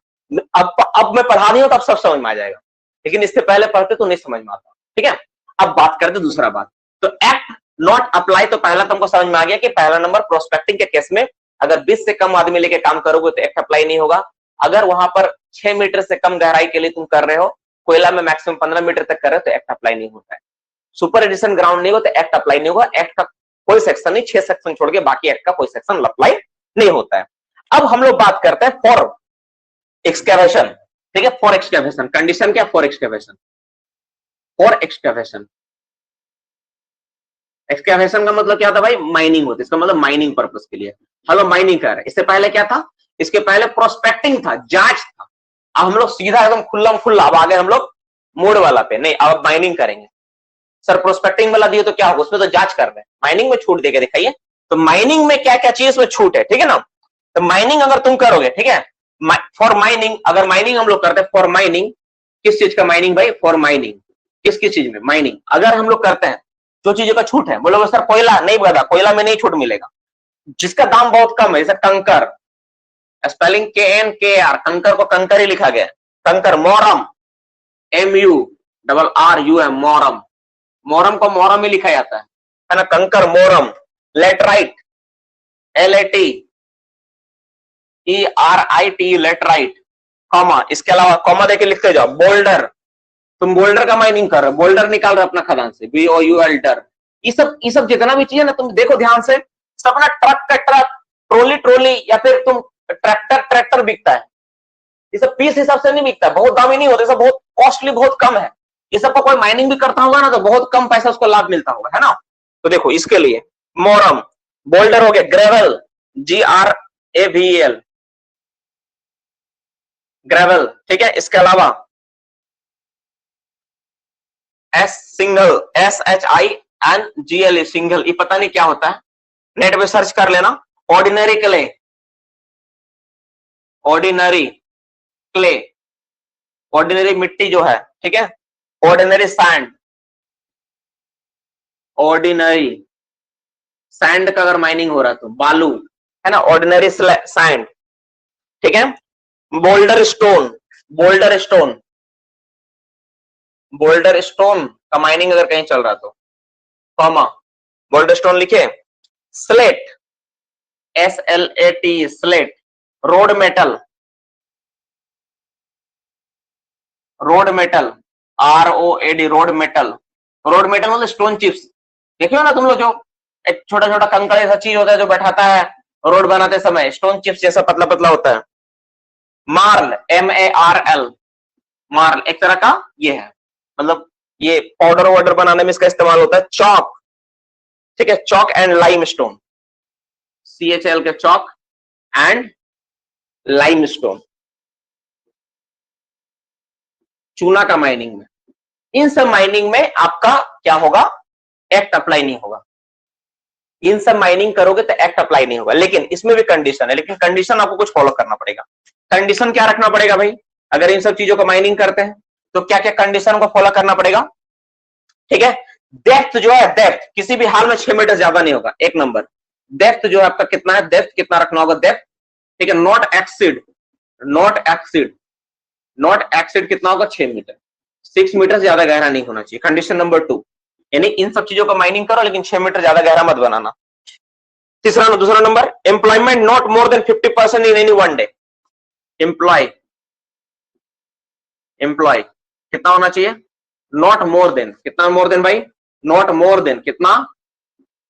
अब मैं पढ़ा रही हूं तो अब सब समझ में आ जाएगा, लेकिन इससे पहले पढ़ते तो नहीं समझ में आता, ठीक है। अब बात करते दूसरा बात, तो एक्ट नॉट अप्लाई, तो पहला तुमको समझ में आ गया कि पहला नंबर प्रोस्पेक्टिंग के केस में अगर 20 से कम आदमी लेके काम करोगे तो एक्ट अप्लाई नहीं होगा। अगर वहां पर 6 मीटर से कम गहराई के लिए तुम कर रहे हो, कोयला में मैक्सिमम 15 मीटर तक कर रहे हो, तो एक्ट अप्लाई नहीं होता है। सुपर एडिशन ग्राउंड नहीं हो तो एक्ट अप्लाई नहीं होगा। एक्ट का कोई सेक्शन नहीं, 6 सेक्शन छोड़ के बाकी एक्ट का कोई सेक्शन अप्लाई नहीं होता है। अब हम लोग बात करते हैं फॉर एक्सकैवेशन, ठीक है। फॉर एक्सकैवेशन कंडीशन क्या, for excavation, for excavation. Excavation का मतलब क्या था भाई, माइनिंग होती है, इसका मतलब माइनिंग पर्पस के लिए। हेलो माइनिंग कर रहे हैं, इससे पहले क्या था, इसके पहले प्रोस्पेक्टिंग था, जांच था। अब हम लोग सीधा एकदम खुल्ला खुल्ला, अब आ गए हम लोग मोड वाला पे, नहीं अब माइनिंग करेंगे। सर प्रोस्पेक्टिंग वाला दिए तो क्या होगा, उसमें तो जांच कर रहे हैं, माइनिंग में छूट देके दिखाइए। तो माइनिंग में क्या क्या चीज में छूट है, ठीक है ना। तो माइनिंग अगर तुम करोगे, ठीक है, फॉर माइनिंग, अगर माइनिंग हम लोग करते हैं, फॉर माइनिंग, किस चीज का माइनिंग भाई, फॉर माइनिंग, किस किस चीज में माइनिंग अगर हम लोग करते हैं, जो चीजों का छूट है, बोलोगे सर कोयला नहीं, बता कोयला में नहीं छूट मिलेगा, जिसका दाम बहुत कम है, जैसे कंकर, स्पेलिंग KNKR, कंकर को कंकर ही लिखा गया, कंकर, मोरम MURRUM, मोरम, मोरम को मोरम ही लिखा जाता है ना, कंकर मोरम। लेटराइट LATERIT, लेटराइट, कॉमा, इसके अलावा कॉमा देके लिखते जाओ। बोल्डर, तुम बोल्डर का माइनिंग कर रहे हो, बोल्डर निकाल रहे हो अपना खदान से, BOULDER। ये सब जितना भी चीज है ना, तुम देखो ध्यान से, सब ना ट्रक का ट्रक, ट्रोली ट्रोली, या फिर तुम ट्रैक्टर बिकता है, ये सब पीस हिसाब से नहीं बिकता, बहुत दामी नहीं होते, सब बहुत कॉस्टली, बहुत कम है। ये सब को कोई माइनिंग भी करता होगा ना तो बहुत कम पैसा उसको लाभ मिलता होगा, है ना। तो देखो इसके लिए मोरम, बोल्डर हो गया, ग्रेवल, GRAVEL, ग्रेवल, ठीक है। इसके अलावा SHINGLE, सिंगल, ये पता नहीं क्या होता है, नेट पे सर्च कर लेना। Ordinary clay, ordinary clay, ordinary मिट्टी जो है, ठीक है। ऑर्डिनरी सैंड, ऑर्डिनरी सैंड का अगर माइनिंग हो रहा है तो बालू, है ना, ऑर्डिनरी सैंड, ठीक है। Boulder stone, boulder stone, boulder stone का माइनिंग अगर कहीं चल रहा तो कॉमा बोल्डर स्टोन लिखे। Slate, SLAT, slate. Road metal, road metal, ROAD, road metal. Road metal मतलब स्टोन चिप्स, देखियो ना तुम लोग, जो एक छोटा छोटा कंकड़ ऐसा चीज होता है जो बैठाता है रोड बनाते समय, स्टोन चिप्स जैसा पतला पतला होता है। मार्ल, MARL, मार्ल एक तरह का ये है, मतलब ये पाउडर वाउडर बनाने में इसका इस्तेमाल होता है। चौक, ठीक है, chalk and lime stone, CHL के चौक एंड लाइम स्टोन। चूना का माइनिंग में, इन सब माइनिंग में आपका क्या होगा, एक्ट अप्लाई नहीं होगा। इन सब माइनिंग करोगे तो एक्ट अप्लाई नहीं होगा, लेकिन इसमें भी कंडीशन है, लेकिन कंडीशन आपको कुछ फॉलो करना पड़ेगा। कंडीशन क्या रखना पड़ेगा भाई, अगर इन सब चीजों को माइनिंग करते हैं तो क्या क्या कंडीशन को फॉलो करना पड़ेगा, ठीक है। डेप्थ जो है, डेप्थ किसी भी हाल में 6 मीटर ज्यादा नहीं होगा, एक नंबर। डेप्थ जो है आपका कितना है, डेप्थ कितना रखना होगा, डेप्थ, ठीक है, not exceed, not exceed, not exceed कितना होगा, 6 मीटर। 6 मीटर से ज्यादा गहरा नहीं होना चाहिए, कंडीशन नंबर 2। यानी इन सब चीजों को माइनिंग करो लेकिन 6 मीटर ज्यादा गहरा मत बनाना। तीसरा, दूसरा number, employment not more than 50% in any one day. Employ, employ कितना होना चाहिए, नॉट मोर देन, कितना मोर देन भाई, नॉट मोर देन कितना,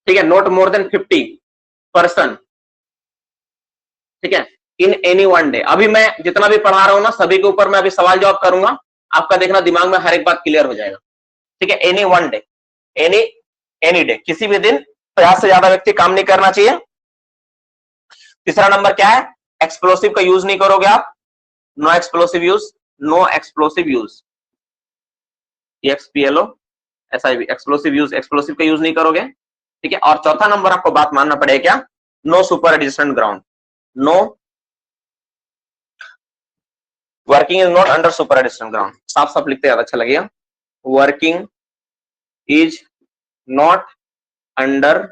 ठीक है, नॉट मोर देन 50%, ठीक है, इन एनी वन डे। अभी मैं जितना भी पढ़ा रहा हूं ना, सभी के ऊपर मैं अभी सवाल जवाब करूंगा, आपका देखना दिमाग में हर एक बात क्लियर हो जाएगा, ठीक है। Any one day, any any day, किसी भी दिन 50 से ज्यादा व्यक्ति काम नहीं करना चाहिए। तीसरा नंबर क्या है, एक्सप्लोसिव का यूज नहीं करोगे आप, no explosive use, no explosive use, EXPLO SIV, explosive use, explosive का यूज नहीं करोगे, ठीक है। और चौथा नंबर आपको बात मानना पड़ेगा क्या, no super adjacent ground, no working is not under super adjacent ground. साफ साफ लिखते ज्यादा अच्छा लगेगा, working is not under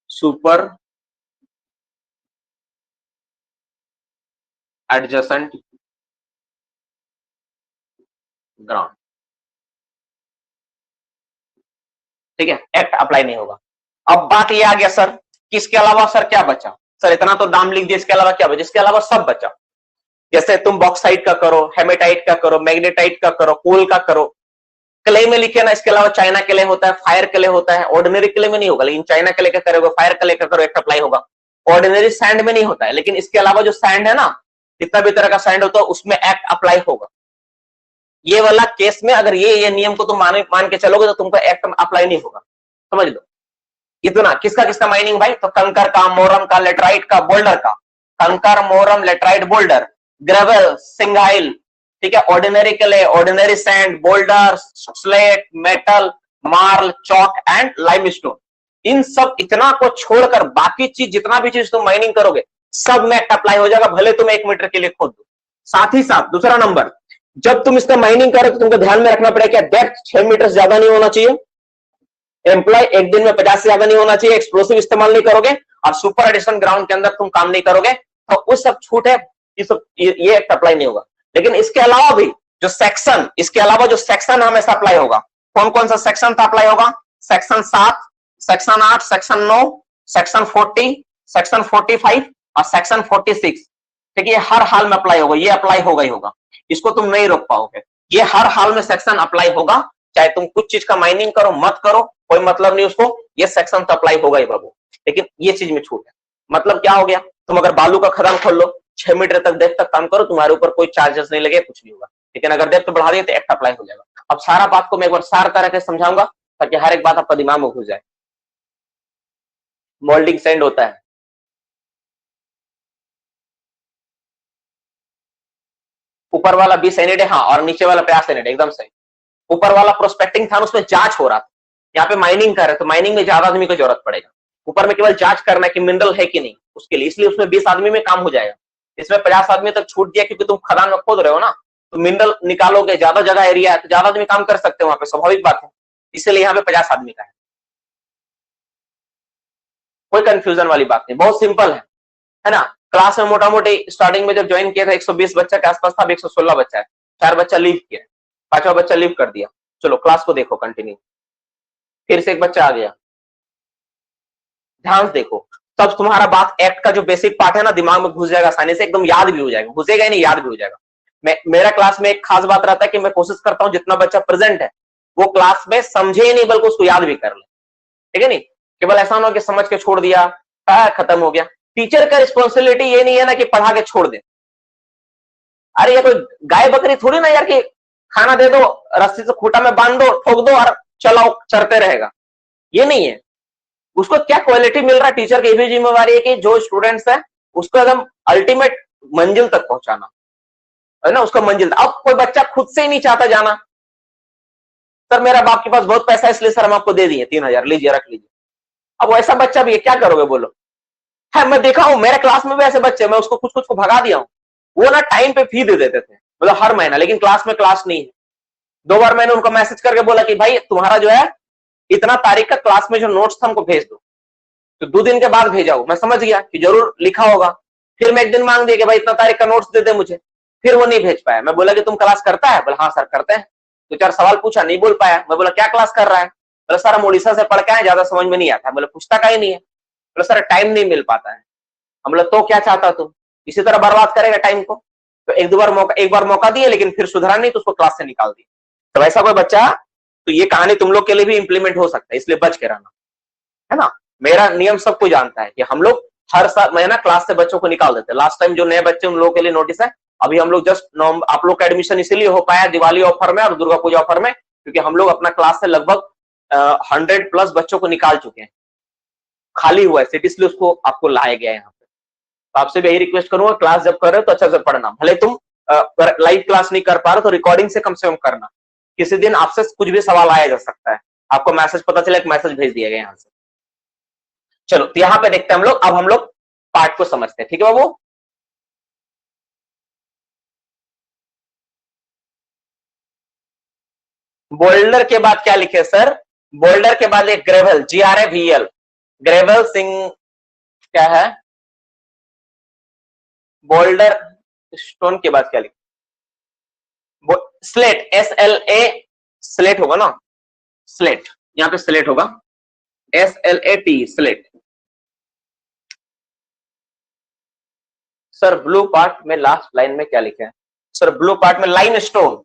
super adjacent ground, ठीक है, एक्ट अप्लाई नहीं होगा। अब बात ये आ गया सर कि इसके अलावा सर क्या बचा, सर इतना तो दाम लिख दिया, इसके अलावा क्या बचा, इसके अलावा सब बचा। जैसे तुम बॉक्साइट का करो, हेमेटाइट का करो, मैग्नेटाइट का करो, कोल का करो, क्ले में लिखे ना, इसके अलावा चाइना क्ले होता है, फायर क्ले होता है, ऑर्डिनरी क्ले में नहीं होगा, लेकिन चाइना क्ले का करोगे, फायर क्ले का करो, एक्ट अप्लाई होगा। ऑर्डिनरी सैंड में नहीं होता है, लेकिन इसके अलावा जो सैंड है ना, कितना भी तरह का सैंड होता है उसमें एक्ट अप्लाई होगा। ये वाला केस में अगर ये नियम को तुम मान के चलोगे तो तुमको एक्ट अप्लाई नहीं होगा, समझ लो। इतना किसका किसका माइनिंग भाई, तो कंकर का, मोरम का, लेटराइट का, बोल्डर का, कंकर, मोरम, लेटराइट, बोल्डर, ग्रेवल, सिंगाइल, ठीक है, ordinary clay, ordinary sand, boulder, slate, metal, marl, chalk and limestone. इन सब इतना को छोड़कर बाकी चीज, जितना भी चीज तुम माइनिंग करोगे सब में एक्ट अप्लाई हो जाएगा, भले तुम 1 मीटर के लिए खोद दो। साथ ही साथ दूसरा नंबर, जब तुम इसका माइनिंग करो तो तुमको ध्यान में रखना पड़ेगा, डेप्थ 6 मीटर से ज्यादा नहीं होना चाहिए, एम्प्लॉय एक दिन में 50 से ज्यादा नहीं होना चाहिए, एक्सप्लोसिव इस्तेमाल नहीं करोगे, और सुपर एडिशन ग्राउंड के अंदर तुम काम नहीं करोगे, तो उस सब छूट है, ये एक्ट अप्लाई नहीं होगा। लेकिन इसके अलावा भी जो सेक्शन, इसके अलावा जो सेक्शन हमेशा अप्लाई होगा, कौन कौन सा सेक्शन अप्लाई होगा, section 7, section 8, section 9, section 40, section 45 और सेक्शन 46, ठीक है, ये हर हाल में अप्लाई होगा, ये अप्लाई होगा ही होगा, इसको तुम नहीं रोक पाओगे, ये हर हाल में सेक्शन अप्लाई होगा, चाहे तुम कुछ चीज का माइनिंग करो मत करो, कोई मतलब नहीं उसको, ये सेक्शन तो अप्लाई होगा ही बाबू। लेकिन ये चीज में छूट है, मतलब क्या हो गया, तुम अगर बालू का खदान खोल लो, 6 मीटर तक डेप्थ तक काम करो, तुम्हारे ऊपर कोई चार्जेस नहीं लगे, कुछ नहीं होगा। लेकिन अगर डेप्थ बढ़ा दिए तो एक्ट अप्लाई हो जाएगा। अब सारा बात को मैं एक बार सार तरह के समझाऊंगा ताकि हर एक बात आपका दिमाग में घुस जाए। मोल्डिंग सैंड होता है, ऊपर वाला 20 एनएड है, हाँ, और नीचे वाला 50 एनएड, एकदम सही। ऊपर वाला प्रोस्पेक्टिंग था, उसमें जांच हो रहा था, यहाँ पे माइनिंग कर रहे, तो माइनिंग में ज्यादा आदमी को जरूरत पड़ेगा। ऊपर में केवल जांच करना है कि मिनरल है कि नहीं, उसके लिए, इसलिए उसमें 20 आदमी में काम हो जाएगा। इसमें 50 आदमी तक छूट दिया क्योंकि तुम खदान में खोद रहे हो ना, तो मिनरल निकालोगे, ज्यादा जगह एरिया है तो ज्यादा आदमी काम कर सकते हो वहां पे, स्वाभाविक बात है, इसलिए यहाँ पे 50 आदमी का है। कोई कंफ्यूजन वाली बात नहीं, बहुत सिंपल है ना। क्लास में मोटा मोटी स्टार्टिंग में जब ज्वाइन किया था 120 बच्चा के आसपास था, अब 116 बच्चा है। 4 बच्चा लीव किया, 5वां बच्चा लीव कर दिया। चलो क्लास को देखो कंटिन्यू, फिर से एक बच्चा आ गया, ध्यान से देखो। तब तुम्हारा बात एक्ट का जो बेसिक पार्ट है ना दिमाग में घुस जाएगा आसानी से, एकदम याद भी हो जाएगा, घुसेगा ही नहीं, याद भी हो जाएगा। मेरा क्लास में एक खास बात रहता है कि मैं कोशिश करता हूं जितना बच्चा प्रेजेंट है वो क्लास में समझे ही नहीं बल्कि उसको याद भी कर ले, ठीक है नहीं। केवल ऐसा ना हो कि समझ के छोड़ दिया, खत्म हो गया। टीचर का रिस्पॉन्सिबिलिटी ये नहीं है ना कि पढ़ा के छोड़ दे। अरे ये कोई गाय बकरी थोड़ी ना यार कि खाना दे दो, रस्सी से खूंटा में बांध दो, ठोक दो और चलाओ, चरते रहेगा, ये नहीं है। उसको क्या क्वालिटी मिल रहा है, टीचर की भी जिम्मेवारी है कि जो स्टूडेंट्स है उसको एकदम अल्टीमेट मंजिल तक पहुंचाना है ना, उसका मंजिल। अब कोई बच्चा खुद से ही नहीं चाहता जाना, सर मेरा बाप के पास बहुत पैसा है इसलिए सर हम आपको दे दिए 3000, लीजिए रख लीजिए। अब वैसा बच्चा भी है, क्या करोगे बोलो। है मैं देखा हूं मेरे क्लास में भी ऐसे बच्चे, मैं उसको कुछ को भगा दिया हूं। वो ना टाइम पे फी दे देते थे, मतलब हर महीना, लेकिन क्लास में क्लास नहीं है। 2 बार मैंने उनको मैसेज करके बोला कि भाई तुम्हारा जो है इतना तारीख का क्लास में जो नोट्स था हमको भेज दो, तो 2 दिन के बाद भेजाओ। मैं समझ गया कि जरूर लिखा होगा। फिर मैं एक दिन मांग दिया कि भाई इतना तारीख का नोट्स दे दे मुझे, फिर वो नहीं भेज पाया। मैं बोला कि तुम क्लास करता है, बोला हाँ सर करते हैं। 2-4 सवाल पूछा, नहीं बोल पाया। मैं बोला क्या क्लास कर रहा है, बोला सर हम उड़ीसा से पढ़ के आए, ज्यादा समझ में नहीं आता। बोला पूछता का ही नहीं है, बोला सर टाइम नहीं मिल पाता है। हम बोला तो क्या चाहता तू, इसी तरह बर्बाद करेगा टाइम को। तो एक बार मौका दिए लेकिन फिर सुधरा नहीं तो उसको क्लास से निकाल दिया। तो वैसा कोई बच्चा, तो ये कहानी तुम लोग के लिए भी इंप्लीमेंट हो सकता है, इसलिए बच के रहना, है ना। मेरा नियम सबको जानता है कि हम लोग हर साल महीना क्लास से बच्चों को निकाल देते हैं। लास्ट टाइम जो नए बच्चे उन लोगों के लिए नोटिस है। अभी हम लोग जस्ट आप लोग का एडमिशन इसीलिए हो पाया दिवाली ऑफर में और दुर्गा पूजा ऑफर में, क्योंकि हम लोग अपना क्लास से लगभग 100+ बच्चों को निकाल चुके हैं। खाली हुआ है सीट, इसलिए उसको आपको लाया गया है यहाँ पे। तो आपसे भी यही रिक्वेस्ट करूंगा, क्लास जब कर रहे हो तो अच्छा से पढ़ना। भले तुम लाइव क्लास नहीं कर पा रहे तो रिकॉर्डिंग से कम करना। किसी दिन आपसे कुछ भी सवाल आया जा सकता है, आपको मैसेज पता चले, एक मैसेज भेज दिया गया यहाँ से। चलो तो यहां पे देखते हैं हम लोग, अब हम लोग पार्ट को समझते हैं, ठीक है बाबू। बोल्डर के बाद क्या लिखे सर, बोल्डर के बाद एक ग्रेवल, GRAVL, ग्रेवल सिंग क्या है, बोल्डर स्टोन के बाद क्या लिखे, स्लेट, SLA, स्लेट होगा ना, स्लेट, यहां पे स्लेट होगा, SLAT, slate. Sir blue part में लास्ट लाइन में क्या लिखे है, सर ब्लू पार्ट में लाइम स्टोन,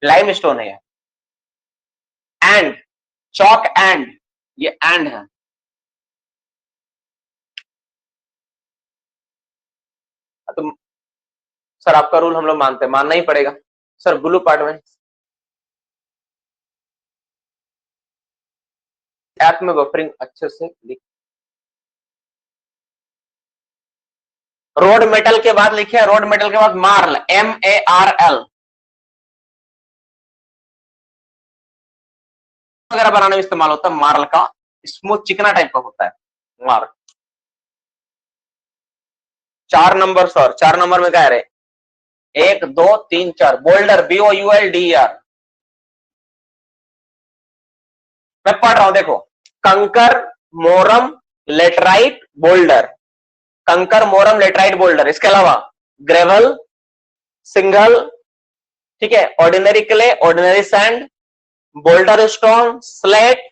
लाइम स्टोन है, एंड चौक, एंड ये एंड है। तो सर आपका रूल हम लोग मानते हैं, मानना ही पड़ेगा। सर ब्लू पार्ट में ऐप में बफरिंग अच्छे से लिख, रोड मेटल के बाद लिखे, रोड मेटल के बाद मार्ल, MARL वगैरह बनाने में इस्तेमाल होता है। मार्ल का स्मूथ चिकना टाइप का होता है मार्ल। 4 नंबर सर, 4 नंबर में क्या है, 1 2 3 4, बोल्डर, BOULDER। मैं पढ़ रहा हूं देखो, कंकर, मोरम, लेटराइट, बोल्डर, कंकर, मोरम, लेटराइट, बोल्डर। इसके अलावा ग्रेवल, सिंगल, ठीक है, ordinary clay, ordinary sand, boulder stone, slate,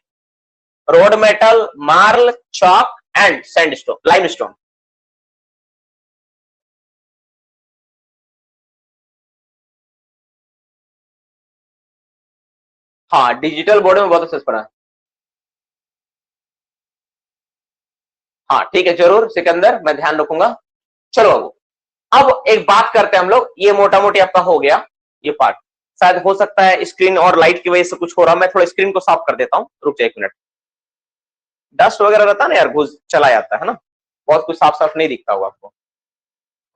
road metal, Morley, chalk and sandstone, limestone. हाँ डिजिटल बोर्ड में बहुत अच्छे से पढ़ा। हाँ ठीक है जरूर सिकंदर, मैं ध्यान रखूंगा। चलो अब एक बात करते हैं हम लोग, ये मोटा मोटी आपका हो गया ये पार्ट। शायद हो सकता है स्क्रीन और लाइट की वजह से कुछ हो रहा, मैं थोड़ा स्क्रीन को साफ कर देता हूँ, रुक जाए 1 मिनट। डस्ट वगैरह रहता है ना यार, घुस चला जाता है ना, बहुत कुछ साफ साफ नहीं दिखता होगा आपको।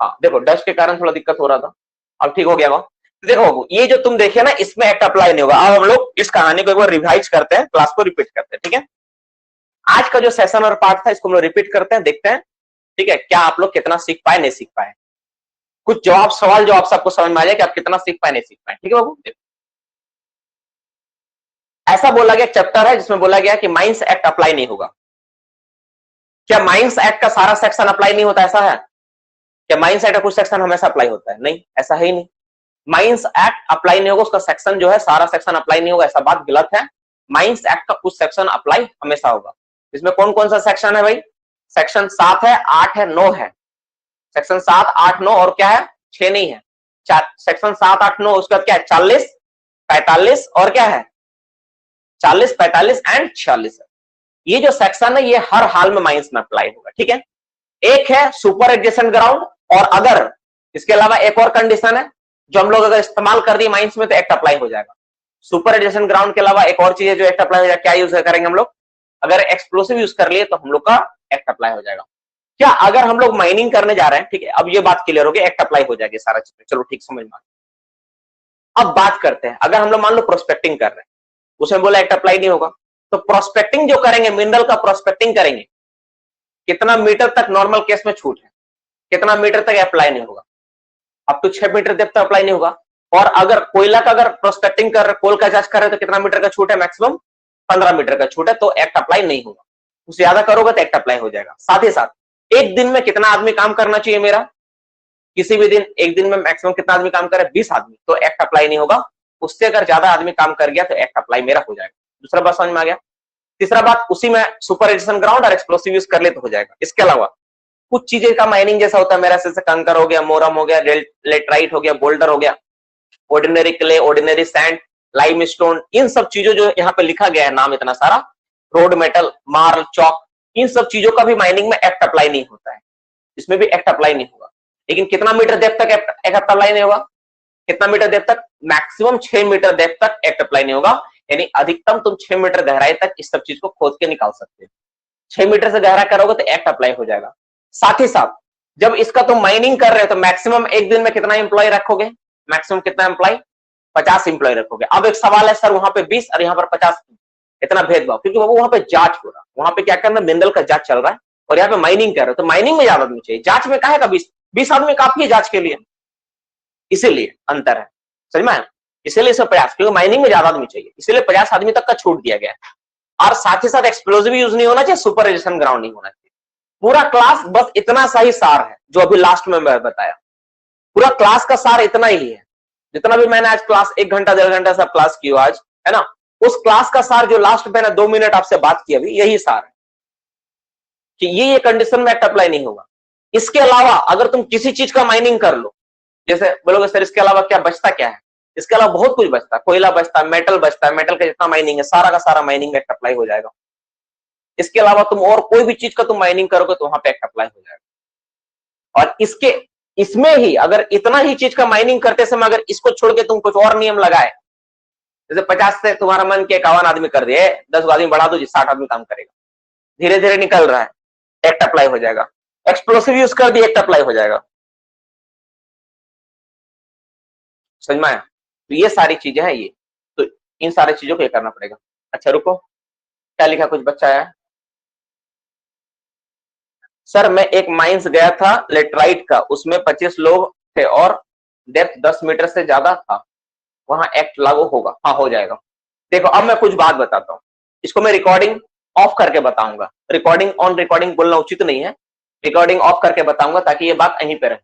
हाँ देखो डस्ट के कारण थोड़ा दिक्कत हो रहा था, अब ठीक हो गया वो। देखो ये जो तुम देखे ना इसमें एक्ट अप्लाई नहीं होगा। अब हम लोग इस कहानी को एक बार रिवाइज करते हैं, क्लास को रिपीट करते हैं, ठीक है। आज का जो सेशन और पार्ट था इसको हम लोग रिपीट करते हैं, देखते हैं ठीक है क्या आप लोग कितना सीख पाए नहीं सीख पाए। कुछ जवाब सवाल जवाब सबको समझ में आ जाए कि आप कितना सीख पाए नहीं सीख पाए, ठीक है बाबू। ऐसा बोला गया चैप्टर है जिसमें बोला गया कि माइंस एक्ट अप्लाई नहीं होगा। क्या माइंस एक्ट का सारा सेक्शन अप्लाई नहीं होता, ऐसा है? क्या माइंस एक्ट का कुछ सेक्शन हमेशा अप्लाई होता है? नहीं, ऐसा है ही नहीं। माइंस एक्ट अप्लाई नहीं होगा, उसका सेक्शन जो है सारा सेक्शन अप्लाई नहीं होगा, ऐसा बात गलत है। माइंस एक्ट का कुछ सेक्शन अप्लाई हमेशा होगा। इसमें कौन कौन सा सेक्शन है भाई? सेक्शन 7 है, 8 है, 9 है। सेक्शन 7, 8, 9 और क्या है? 6 नहीं है, 4। सेक्शन 7, 8, 9 उसका क्या है? 40, 45 और क्या है? 40, 45 एंड 46 है। ये जो सेक्शन है ये हर हाल में माइंस में अप्लाई होगा, ठीक है। एक है सुपर एडजेसेंट ग्राउंड, और अगर इसके अलावा एक और कंडीशन है जो हम लोग अगर इस्तेमाल कर दिए माइंस में तो एक्ट अप्लाई हो जाएगा। सुपर एडजेसेंट ग्राउंड के अलावा एक और चीज है जो एक्ट अप्लाई हो जाएगा। क्या यूज करेंगे हम लोग? अगर एक्सप्लोसिव यूज कर लिए तो हम लोग का एक्ट अप्लाई हो जाएगा। क्या अगर हम लोग माइनिंग करने जा रहे हैं, ठीक है, अब ये बात क्लियर होगी, एक्ट अप्लाई हो जाएगी सारा चीज। चलो ठीक, समझ में। अब बात करते हैं, अगर हम लोग मान लो प्रोस्पेक्टिंग कर रहे हैं, उसमें बोला एक्ट अप्लाई नहीं होगा, तो प्रोस्पेक्टिंग जो करेंगे, मिनरल का प्रोस्पेक्टिंग करेंगे, कितना मीटर तक नॉर्मल केस में छूट है? कितना मीटर तक अप्लाई नहीं होगा? अब तो 6 मीटर डेप्थ तक अप्लाई नहीं होगा। और अगर कोयला का अगर प्रोस्पेक्टिंग कर रहे, कोल का जांच कर रहे, तो कितना मीटर का छूट है? मैक्सिमम 15 मीटर का छूट है, तो एक्ट अप्लाई नहीं होगा। उससे ज्यादा करोगे तो एक्ट अप्लाई हो जाएगा। साथ ही साथ एक दिन में कितना आदमी काम करना चाहिए मेरा? किसी भी दिन एक दिन में मैक्सिमम कितना आदमी काम करे? 20 आदमी, तो एक्ट अप्लाई नहीं होगा। उससे अगर ज्यादा आदमी काम कर गया तो एक्ट अप्लाई मेरा हो जाएगा। दूसरा बात समझ में आ गया। तीसरा बात, उसी में सुपर एडिशन ग्राउंड और एक्सप्लोसिव यूज कर ले तो हो जाएगा। इसके अलावा कुछ चीजें का माइनिंग जैसा होता है मेरा, जैसे कंकर हो गया, मोरम हो गया, लेटराइट हो गया, बोल्डर हो गया, ordinary clay, ordinary sand, limestone, इन सब चीजों जो यहाँ पे लिखा गया है नाम इतना सारा, रोड मेटल, मार्ल, चौक, इन सब चीजों का भी माइनिंग में एक्ट अप्लाई नहीं होता है। इसमें भी एक्ट अप्लाई नहीं होगा। लेकिन कितना मीटर डेप्थ तक एक्ट अप्लाई नहीं होगा? कितना मीटर डेप्थ तक? मैक्सिमम 6 मीटर डेप्थ तक एक्ट अप्लाई नहीं होगा। यानी अधिकतम तुम 6 मीटर गहराई तक इस सब चीज को खोद के निकाल सकते हो। 6 मीटर से गहरा करोगे तो एक्ट अप्लाई हो जाएगा। साथ ही साथ जब इसका तुम माइनिंग कर रहे हो तो मैक्सिमम एक दिन में कितना एम्प्लॉय रखोगे? मैक्सिमम कितना एम्प्लॉय? 50 एम्प्लॉय रखोगे। अब एक सवाल है, सर वहां पे 20 और यहाँ पर 50, इतना भेदभाव? क्योंकि बाबू वहां पे जांच हो रहा, वहां पे क्या करना, मिनरल का जांच चल रहा है, और यहाँ पे माइनिंग कर रहे हो, तो माइनिंग में ज्यादा आदमी चाहिए, जांच में काहे का 20 आदमी काफी है जांच के लिए, इसीलिए अंतर है। समझ में? इसीलिए सब 50, क्योंकि माइनिंग में ज्यादा आदमी चाहिए, इसीलिए 50 आदमी तक का छूट दिया गया है। और साथ ही साथ एक्सप्लोजिव यूज नहीं होना चाहिए, सुपर एडिशन ग्राउंड नहीं होना चाहिए। पूरा क्लास बस इतना सा ही सार है जो अभी लास्ट में मैं बताया। पूरा क्लास का सार इतना ही है, जितना भी मैंने आज क्लास 1 घंटा 1.5 घंटा सब क्लास की आज, है ना, उस क्लास का सार जो लास्ट में 2 मिनट आपसे बात की अभी, यही सार है कि ये कंडीशन में एक्ट अप्लाई नहीं होगा। इसके अलावा अगर तुम किसी चीज का माइनिंग कर लो, जैसे बोलोगे सर इसके अलावा क्या बचता, क्या है? इसके अलावा बहुत कुछ बचता है, कोयला बचता है, मेटल बचता है, मेटल का जितना माइनिंग है सारा का सारा माइनिंग में एक्ट अप्लाई हो जाएगा। इसके अलावा तुम और कोई भी चीज का तुम माइनिंग करोगे तो वहां पे एक्ट अप्लाई हो जाएगा। और इसमें ही अगर इतना ही चीज का माइनिंग करते समय अगर इसको छोड़ के तुम कुछ और नियम लगाए, जैसे 50 से तुम्हारा मन के 51 आदमी कर दिए, 10 आदमी बढ़ा दो, 60 आदमी काम करेगा, धीरे धीरे निकल रहा है, एक्ट अप्लाई हो जाएगा। एक्सप्लोसिव यूज कर दिए, एक्ट अप्लाई हो जाएगा। समझ में आया? तो ये सारी चीजें हैं, ये तो इन सारी चीजों को ये करना पड़ेगा। अच्छा रुको, क्या लिखा, कुछ बच्चा आया? सर मैं एक माइंस गया था लेटराइट का, उसमें 25 लोग थे और डेप्थ 10 मीटर से ज्यादा था, वहां एक्ट लागू होगा? हाँ हो जाएगा। देखो अब मैं कुछ बात बताता हूँ, इसको मैं रिकॉर्डिंग ऑफ करके बताऊंगा। रिकॉर्डिंग ऑन रिकॉर्डिंग बोलना उचित नहीं है, रिकॉर्डिंग ऑफ करके बताऊंगा ताकि ये बात यहीं पे रहे।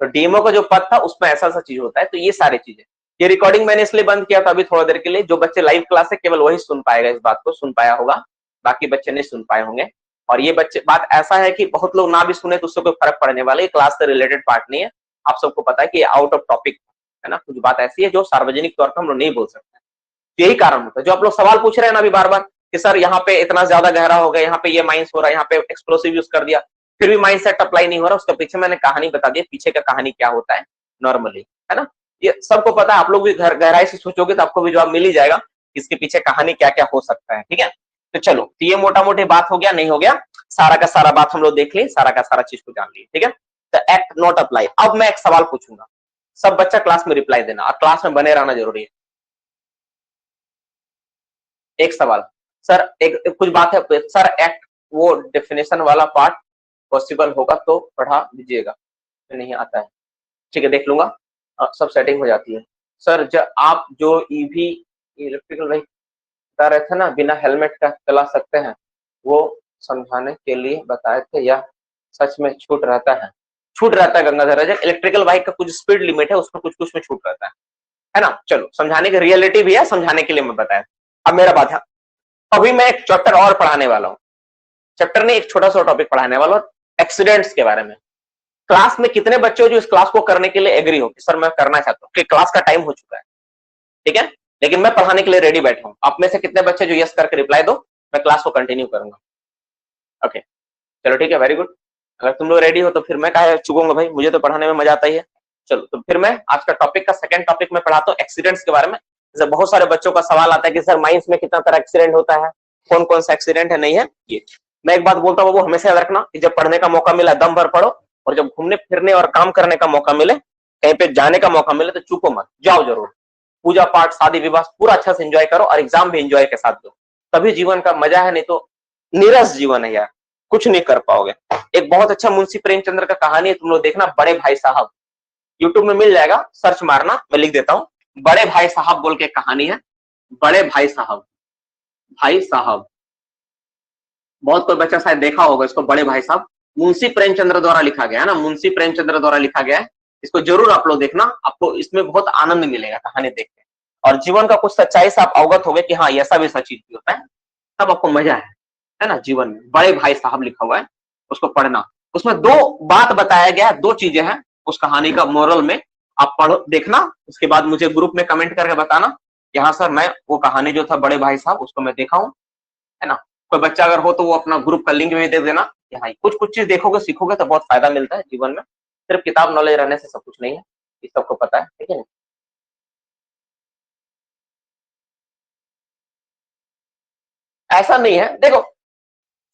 तो डीएमओ का जो पद था उसमें ऐसा ऐसा चीज होता है। तो ये सारी चीजें, ये रिकॉर्डिंग मैंने इसलिए बंद किया था अभी थोड़ा देर के लिए, जो बच्चे लाइव क्लास है केवल वही सुन पाएगा, इस बात को सुन पाया होगा, बाकी बच्चे नहीं सुन पाए होंगे। और ये बच्चे, बात ऐसा है कि बहुत लोग ना भी सुने तो उससे कोई फर्क पड़ने वाला है, क्लास से रिलेटेड पार्ट नहीं है। आप सबको पता है कि आउट ऑफ टॉपिक है ना, कुछ बात ऐसी है जो सार्वजनिक तौर पर हम लोग नहीं बोल सकते। यही कारण होता है जो आप लोग सवाल पूछ रहे हैं ना अभी बार बार कि सर यहाँ पे इतना ज्यादा गहरा हो गया, यहाँ पे ये माइंस हो रहा है, यहाँ पे एक्सप्लोसिव यूज कर दिया, फिर भी माइंड सेट अप्लाई नहीं हो रहा। उसके पीछे मैंने कहानी बता दी, पीछे का कहानी क्या होता है नॉर्मली, है ना, ये सबको पता है। आप लोग भी गहराई से सोचोगे तो आपको भी जवाब मिल ही जाएगा इसके पीछे कहानी क्या क्या हो सकता है। ठीक है, तो चलो, तो ये मोटा मोटी बात हो गया, नहीं हो गया, सारा का सारा बात हम लोग देख ली, सारा का सारा चीज को जान लिए। ठीक है, तो एक्ट नॉट अप्लाई। अब मैं एक सवाल पूछूंगा, सब बच्चा क्लास में रिप्लाई देना और क्लास में बने रहना जरूरी है। एक सवाल, सर एक कुछ बात है सर, एक्ट वो डेफिनेशन वाला पार्ट पॉसिबल होगा तो पढ़ा दीजिएगा, नहीं आता है। ठीक है, देख लूंगा, सब सेटिंग हो जाती है। सर आप जो ईवी इलेक्ट्रिकल व्हीकल बता रहे थे ना, बिना हेलमेट का चला सकते हैं, वो समझाने के लिए बताए थे या सच में छूट रहता है, छूट रहता है गंगाधर राजा। इलेक्ट्रिकल बाइक का कुछ स्पीड लिमिट है, उसमें कुछ कुछ में छूट रहता है ना। चलो समझाने की रियलिटी भी है, समझाने के लिए मैं बताया। अब मेरा बात है, अभी मैं एक चैप्टर और पढ़ाने वाला हूँ। चैप्टर ने एक छोटा सा टॉपिक पढ़ाने वाला हूँ, एक्सीडेंट्स के बारे में। क्लास में कितने बच्चे हो जो इस क्लास को करने के लिए एग्री हो कि सर मैं करना चाहता हूँ, कि क्लास का टाइम हो चुका है, ठीक है, लेकिन मैं पढ़ाने के लिए रेडी बैठा हूँ। आप में से कितने बच्चे जो यस करके रिप्लाई दो, मैं क्लास को कंटिन्यू करूंगा। ओके, चलो ठीक है, वेरी गुड। अगर तुम लोग रेडी हो तो फिर मैं कहा चुकूंगा भाई, मुझे तो पढ़ाने में मजा आता ही है। चलो तो फिर मैं आज का टॉपिक का सेकंड टॉपिक में पढ़ाता हूँ एक्सीडेंट्स के बारे में। जैसे बहुत सारे बच्चों का सवाल आता है कि सर माइंस में कितना तरह एक्सीडेंट होता है, कौन कौन सा एक्सीडेंट है, नहीं है ये। मैं एक बात बोलता हूँ वो हमेशा याद रखना कि जब पढ़ने का मौका मिला दम भर पढ़ो, और जब घूमने फिरने और काम करने का मौका मिले, कहीं पे जाने का मौका मिले तो चूको मत, जाओ जरूर। पूजा पाठ शादी विवाह पूरा अच्छा से एंजॉय करो, और एग्जाम भी एंजॉय के साथ दो, तभी जीवन का मजा है, नहीं तो नीरस जीवन है यार, कुछ नहीं कर पाओगे। एक बहुत अच्छा मुंशी प्रेमचंद्र का कहानी है, तुम लोग देखना, बड़े भाई साहब, यूट्यूब में मिल जाएगा, सर्च मारना, मैं लिख देता हूँ। बड़े भाई साहब बोल के कहानी है, बड़े भाई साहब, भाई साहब, बहुत कोई बच्चा शायद देखा होगा इसको, बड़े भाई साहब मुंशी प्रेमचंद्र द्वारा लिखा गया है ना, मुंशी प्रेमचंद्र द्वारा लिखा गया है। इसको जरूर आप लोग देखना, आपको इसमें बहुत आनंद मिलेगा कहानी देख के, और जीवन का कुछ सच्चाई से आप अवगत हो गए कि हाँ ऐसा भी सच चीज भी होता है, तब आपको मजा है ना जीवन में। बड़े भाई साहब लिखा हुआ है, उसको पढ़ना। उसमें दो बात बताया गया है, दो चीजें हैं उस कहानी का मोरल में, आप पढ़ो देखना, उसके बाद मुझे ग्रुप में कमेंट करके बताना कि हाँ सर मैं वो कहानी जो था बड़े भाई साहब उसको मैं देखा हूँ, है ना। कोई बच्चा अगर हो तो वो अपना ग्रुप का लिंक भी दे देना कि हाँ कुछ कुछ चीज देखोगे सीखोगे तो बहुत फायदा मिलता है जीवन में, सिर्फ किताब नॉलेज रहने से सब कुछ नहीं है, इस सबको पता है, ठीक है ना। ऐसा नहीं है, देखो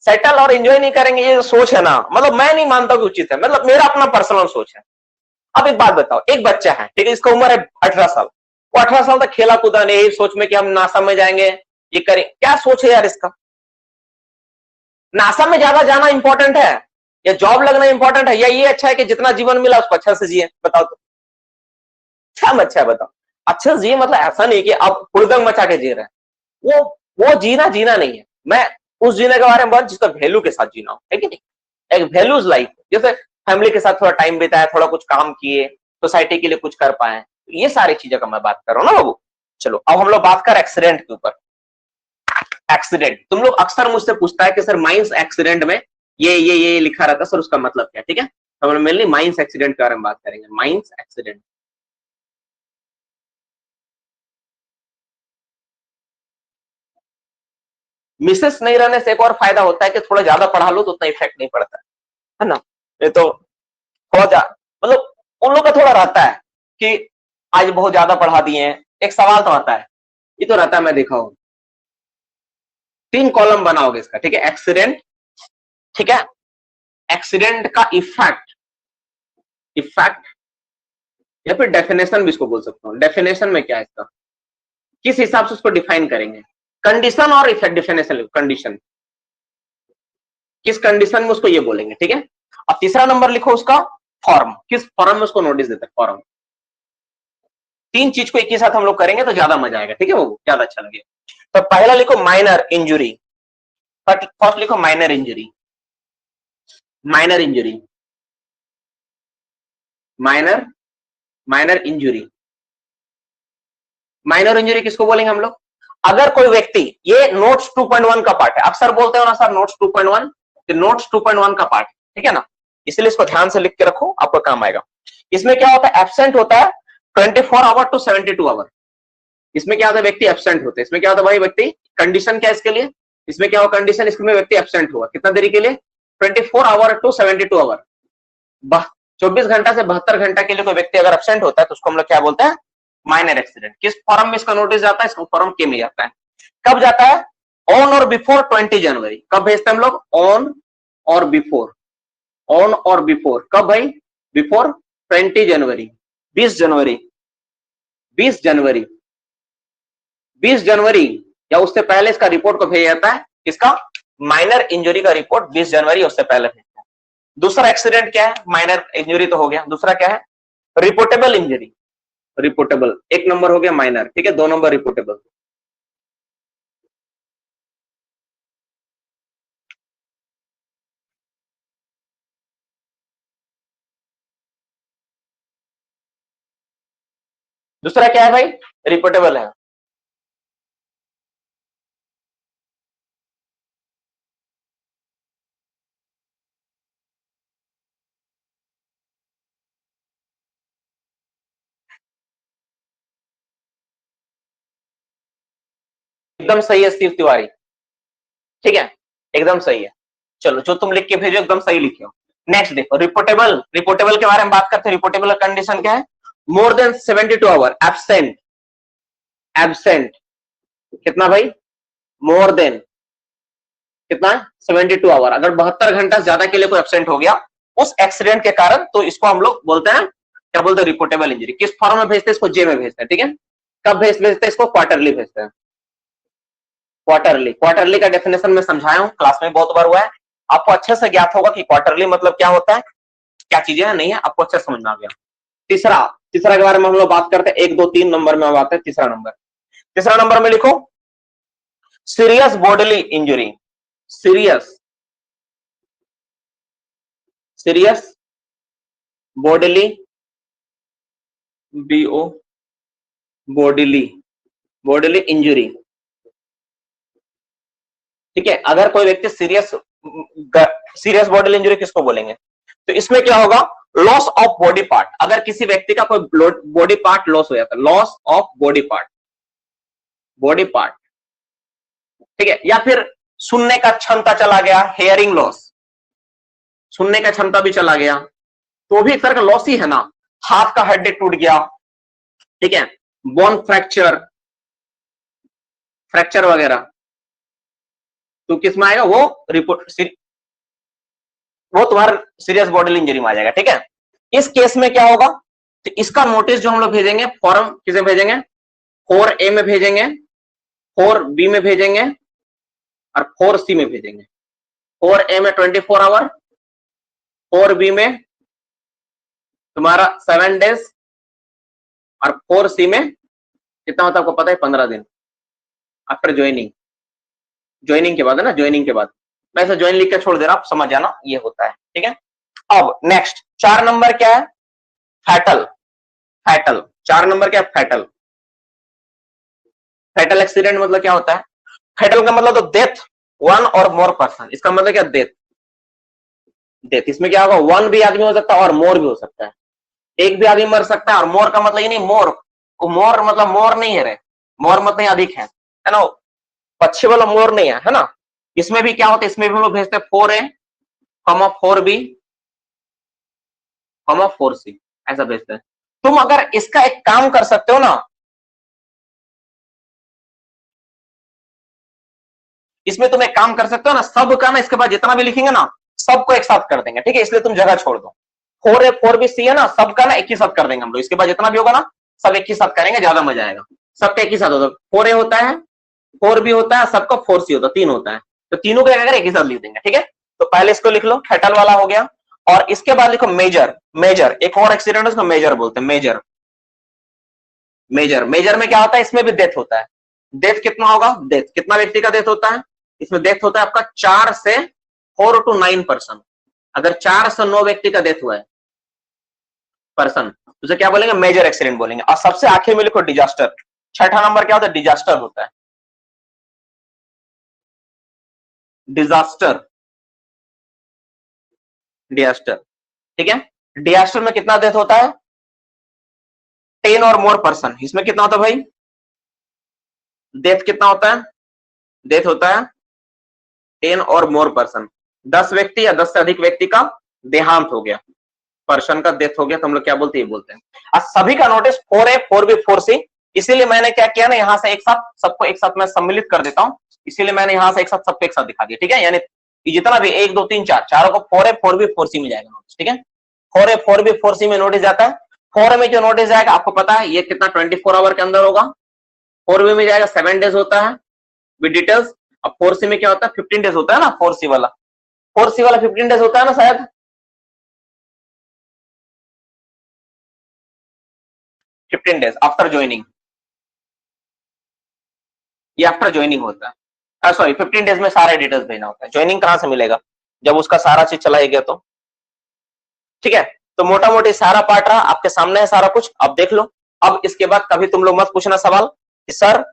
सेटल और एंजॉय नहीं करेंगे ये जो सोच है ना, मतलब मैं नहीं मानता कि उचित है, मतलब मेरा अपना पर्सनल सोच है। अब एक बात बताओ, एक बच्चा है ठीक है, इसका उम्र है 18 साल, वो 18 साल तक खेला कूदा नहीं, यही सोच में कि हम नासा में जाएंगे, ये करें, क्या सोच है यार इसका। नासा में ज्यादा जाना इंपॉर्टेंट है या जॉब लगना इंपॉर्टेंट है, या ये अच्छा है कि जितना जीवन मिला उसको अच्छा से जिए, बताओ तो क्या अच्छा है, बताओ। अच्छा जिए मतलब ऐसा नहीं कि आप हुड़दंग मचा के जी रहे हैं, वो जीना जीना नहीं है। मैं उस जीने के बारे में बात जिसका वैल्यू के साथ जीना हो, है कि नहीं, एक वैल्यूज लाइफ, जैसे फैमिली के साथ थोड़ा टाइम बिताया, थोड़ा कुछ काम किए, सोसाइटी के लिए कुछ कर पाए, ये सारी चीजों का मैं बात कर रहा हूँ ना बाबू। चलो अब हम लोग बात कर एक्सीडेंट के ऊपर। एक्सीडेंट, तुम लोग अक्सर मुझसे पूछता है कि सर माइंस एक्सीडेंट में ये लिखा रहता है सर, उसका मतलब क्या, ठीक है, तो हम मेनली माइंस एक्सीडेंट के बारे में बात करेंगे, माइंस एक्सीडेंट। मिसेस नहीं रहने से एक और फायदा होता है कि थोड़ा ज्यादा पढ़ा लो तो उतना इफेक्ट नहीं पड़ता है ना। ये तो थोड़ा मतलब उन लोग का थोड़ा रहता है कि आज बहुत ज्यादा पढ़ा दिए हैं, एक सवाल तो आता है, ये तो रहता है, मैं देखा हूं। 3 कॉलम बनाओगे इसका, ठीक है, एक्सीडेंट, ठीक है, एक्सीडेंट का इफेक्ट, इफेक्ट या फिर डेफिनेशन भी इसको बोल सकता हूं। डेफिनेशन में क्या है इसका, किस हिसाब से उसको डिफाइन करेंगे, कंडीशन और इफेक्ट। डेफिनेशन कंडीशन, किस कंडीशन में उसको ये बोलेंगे, ठीक है। अब तीसरा नंबर लिखो उसका फॉर्म, किस फॉर्म में उसको नोटिस देते हैं, फॉर्म। 3 चीज को एक ही साथ हम लोग करेंगे तो ज्यादा मजा आएगा, ठीक है, वो ज्यादा अच्छा लगेगा। तो पहला लिखो माइनर इंजुरी, फर्स्ट लिखो minor injury, minor injury, minor, minor injury. Minor injury किसको बोलेंगे हम लोग, अगर कोई व्यक्ति, ये नोट्स 2.1 का पार्ट है, अक्सर बोलते हो ना सर नोट्स 2.1, तो नोट्स 2.1 का पार्ट, ठीक है ना, इसलिए इसको ध्यान से लिख के रखो, आपको काम आएगा। इसमें क्या होता है, एब्सेंट होता है 24 आवर टू 72 आवर। इसमें क्या होता है, व्यक्ति एब्सेंट होते हैं। इसमें क्या होता है भाई, व्यक्ति, कंडीशन क्या है इसके लिए, इसमें क्या हो कंडीशन, इसमें व्यक्ति एब्सेंट हुआ कितना देरी के लिए, 24 आवर टू 72 आवर, 24 घंटा से 72 घंटा के लिए कोई व्यक्ति अगर एब्सेंट होता है तो उसको हम लोग क्या बोलते हैं, माइनर एक्सीडेंट। किस फॉर्म में इसका नोटिस जाता है, इसको फॉर्म के में जाता है। कब जाता है, ऑन और बिफोर 20 जनवरी। कब भेजते हैं हम लोग, ऑन और बिफोर, ऑन और बिफोर, कब भाई, बिफोर 20 जनवरी, 20 जनवरी, 20 जनवरी, 20 जनवरी या उससे पहले इसका रिपोर्ट को भेजा जाता है, इसका माइनर इंजरी का रिपोर्ट 20 जनवरी उससे पहले भेजता है। दूसरा एक्सीडेंट क्या है, माइनर इंजरी तो हो गया, दूसरा क्या है, रिपोर्टेबल इंजरी, रिपोर्टेबल, 1 नंबर हो गया माइनर, ठीक है, 2 नंबर रिपोर्टेबल। दूसरा क्या है भाई, रिपोर्टेबल है। एकदम सही है स्टीव तिवारी, ठीक है, एकदम सही है। चलो जो तुम लिख के भेजो एकदम सही लिखे हो। नेक्स्ट देखो, रिपोर्टेबल, रिपोर्टेबल के बारे में बात करते हैं। रिपोर्टेबल कंडीशन क्या है, more than 72 hour absent, absent कितना भाई, मोर देन कितना, 72 आवर, अगर 72 घंटा से ज्यादा के लिए कोई एब्सेंट हो गया उस एक्सीडेंट के कारण, तो इसको हम लोग बोलते हैं, क्या बोलते हैं, रिपोर्टेबल इंजरी। किस फॉर्म में भेजते हैं इसको, जे में भेजते हैं, ठीक है। कब भेजते हैं इसको, क्वार्टरली भेजते हैं, क्वार्टरली। क्वार्टरली का डेफिनेशन में समझाया हूं, क्लास में बहुत बार हुआ है, आपको अच्छे से ज्ञात होगा कि क्वार्टरली मतलब क्या होता है, क्या चीजें हैं, नहीं है, आपको अच्छे समझ में आ गया। तीसरा, तीसरा के बारे में हम लोग बात करते हैं, 1 2 3 नंबर में बात है, तीसरा नंबर, तीसरा नंबर में लिखो serious bodily injury, serious, serious bodily, B O, bodily, bodily injury, ठीक है। अगर कोई व्यक्ति सीरियस, सीरियस बॉडीली इंजरी किसको बोलेंगे, तो इसमें क्या होगा, लॉस ऑफ बॉडी पार्ट, अगर किसी व्यक्ति का कोई बॉडी पार्ट लॉस हो जाता है, loss of body part, body part, ठीक है। या फिर सुनने का क्षमता चला गया, हेयरिंग लॉस, सुनने का क्षमता भी चला गया, तो भी एक तरह का लॉस ही है ना। हाथ का हड्डी टूट गया, ठीक है, बोन फ्रैक्चर, फ्रैक्चर वगैरह, तो किसमें आएगा वो, रिपोर्ट, वो तुम्हारा सीरियस बॉडी इंजरी में आ जाएगा, ठीक है। इस केस में क्या होगा, तो इसका नोटिस जो हम लोग भेजेंगे, फॉर्म किसे भेजेंगे, 4A में भेजेंगे, 4B में भेजेंगे और 4C में भेजेंगे। 4A में 24 आवर, 4B में तुम्हारा 7 डेज और 4C में कितना होता है आपको पता है, 15 दिन आफ्टर ज्वाइनिंग, ज्वाइनिंग के बाद है ना, ज्वाइनिंग के बाद। मैं ऐसा ज्वाइन लिख के छोड़ दे रहा हूं, समझ जाना ये होता है, ठीक है। अब नेक्स्ट 4 नंबर क्या है, फैटल, फैटल 4 नंबर क्या है, फैटल, फैटल एक्सीडेंट मतलब क्या होता है, फैटल का मतलब तो डेथ वन और मोर पर्सन, इसका मतलब क्या, डेथ, डेथ, इसमें क्या होगा, वन भी आदमी हो सकता है और मोर भी हो सकता है, एक भी आदमी मर सकता है, और मोर का मतलब ये नहीं, मोर, मोर मतलब मोर नहीं है रे, मोर मतलब अधिक है ना, पक्षी वाला मोर नहीं है ना। इसमें भी क्या होता है, इसमें भी हम लोग भेजते हैं 4A, 4B, 4C, ऐसा भेजते हैं। तुम अगर इसका एक काम कर सकते हो ना, इसमें तुम एक काम कर सकते हो ना, सब का ना इसके बाद जितना भी लिखेंगे ना सबको एक साथ कर देंगे, ठीक है, इसलिए तुम जगह छोड़ दो। 4A 4B C है ना, सबका ना एक ही साथ कर देंगे हम लोग, इसके बाद जितना भी होगा ना सब एक ही साथ करेंगे, ज्यादा मजा आएगा। सबका एक ही साथ होता है, 4A होता है, 4B होता है, सबका 4C होता है, 3 होता है, तो तीनों को अगर एक ही साथ लिख देंगे, ठीक है। तो पहले इसको लिख लो, फैटल वाला हो गया, और इसके बाद लिखो मेजर, मेजर एक और एक्सीडेंट है उसको मेजर बोलते हैं, मेजर, मेजर, मेजर में क्या होता है, इसमें भी डेथ होता है। डेथ कितना होगा, डेथ कितना व्यक्ति का डेथ होता है, इसमें डेथ होता है आपका 4 से 4 to 9%, अगर 4 से 9 व्यक्ति का डेथ हुआ है पर्सन, उसे क्या बोलेंगे, मेजर एक्सीडेंट बोलेंगे। और सबसे आखिर में लिखो डिजास्टर, छठा नंबर क्या होता है, डिजास्टर होता है, डिजास्टर, डिजास्टर, ठीक है। डिजास्टर में कितना डेथ होता है, 10 और मोर पर्सन, इसमें कितना होता है भाई, डेथ कितना होता है, डेथ होता है 10 और मोर पर्सन, 10 व्यक्ति या 10 से अधिक व्यक्ति का देहांत हो गया, पर्सन का डेथ हो गया, तो हम लोग क्या बोलते हैं, बोलते हैं। आज सभी का नोटिस 4A 4B 4C, इसीलिए मैंने क्या किया ना, यहां से एक साथ सबको एक साथ मैं सम्मिलित कर देता हूं, इसीलिए मैंने यहां से एक साथ सबको एक साथ दिखा दिया, ठीक है। यानी जितना भी 1 2 3 4 चारों को 4A 4B 4C में जाएगा नोटिस, ठीक है। 4A 4B 4C में नोटिस जाता है। 4A में जो नोटिस जाएगा आपको पता है ये कितना 24 आवर के अंदर होगा, 4B में जाएगा 7 डेज होता है विद डिटेल्स, अब 4C में क्या होता है 15 डेज होता है ना, 4C वाला 15 डेज होता है ना शायद, 15 डेज आफ्टर ज्वाइनिंग, ये आफ्टर ज्वाइनिंग होता है, सॉरी 15 डेज में सारे डिटेल्स भेजना होता है। ज्वाइनिंग कहां से मिलेगा, जब उसका सारा चीज चला गया तो, ठीक है। तो मोटा मोटी सारा पार्ट रहा आपके सामने है, सारा कुछ आप देख लो। अब इसके बाद कभी तुम लोग मत पूछना सवाल कि सर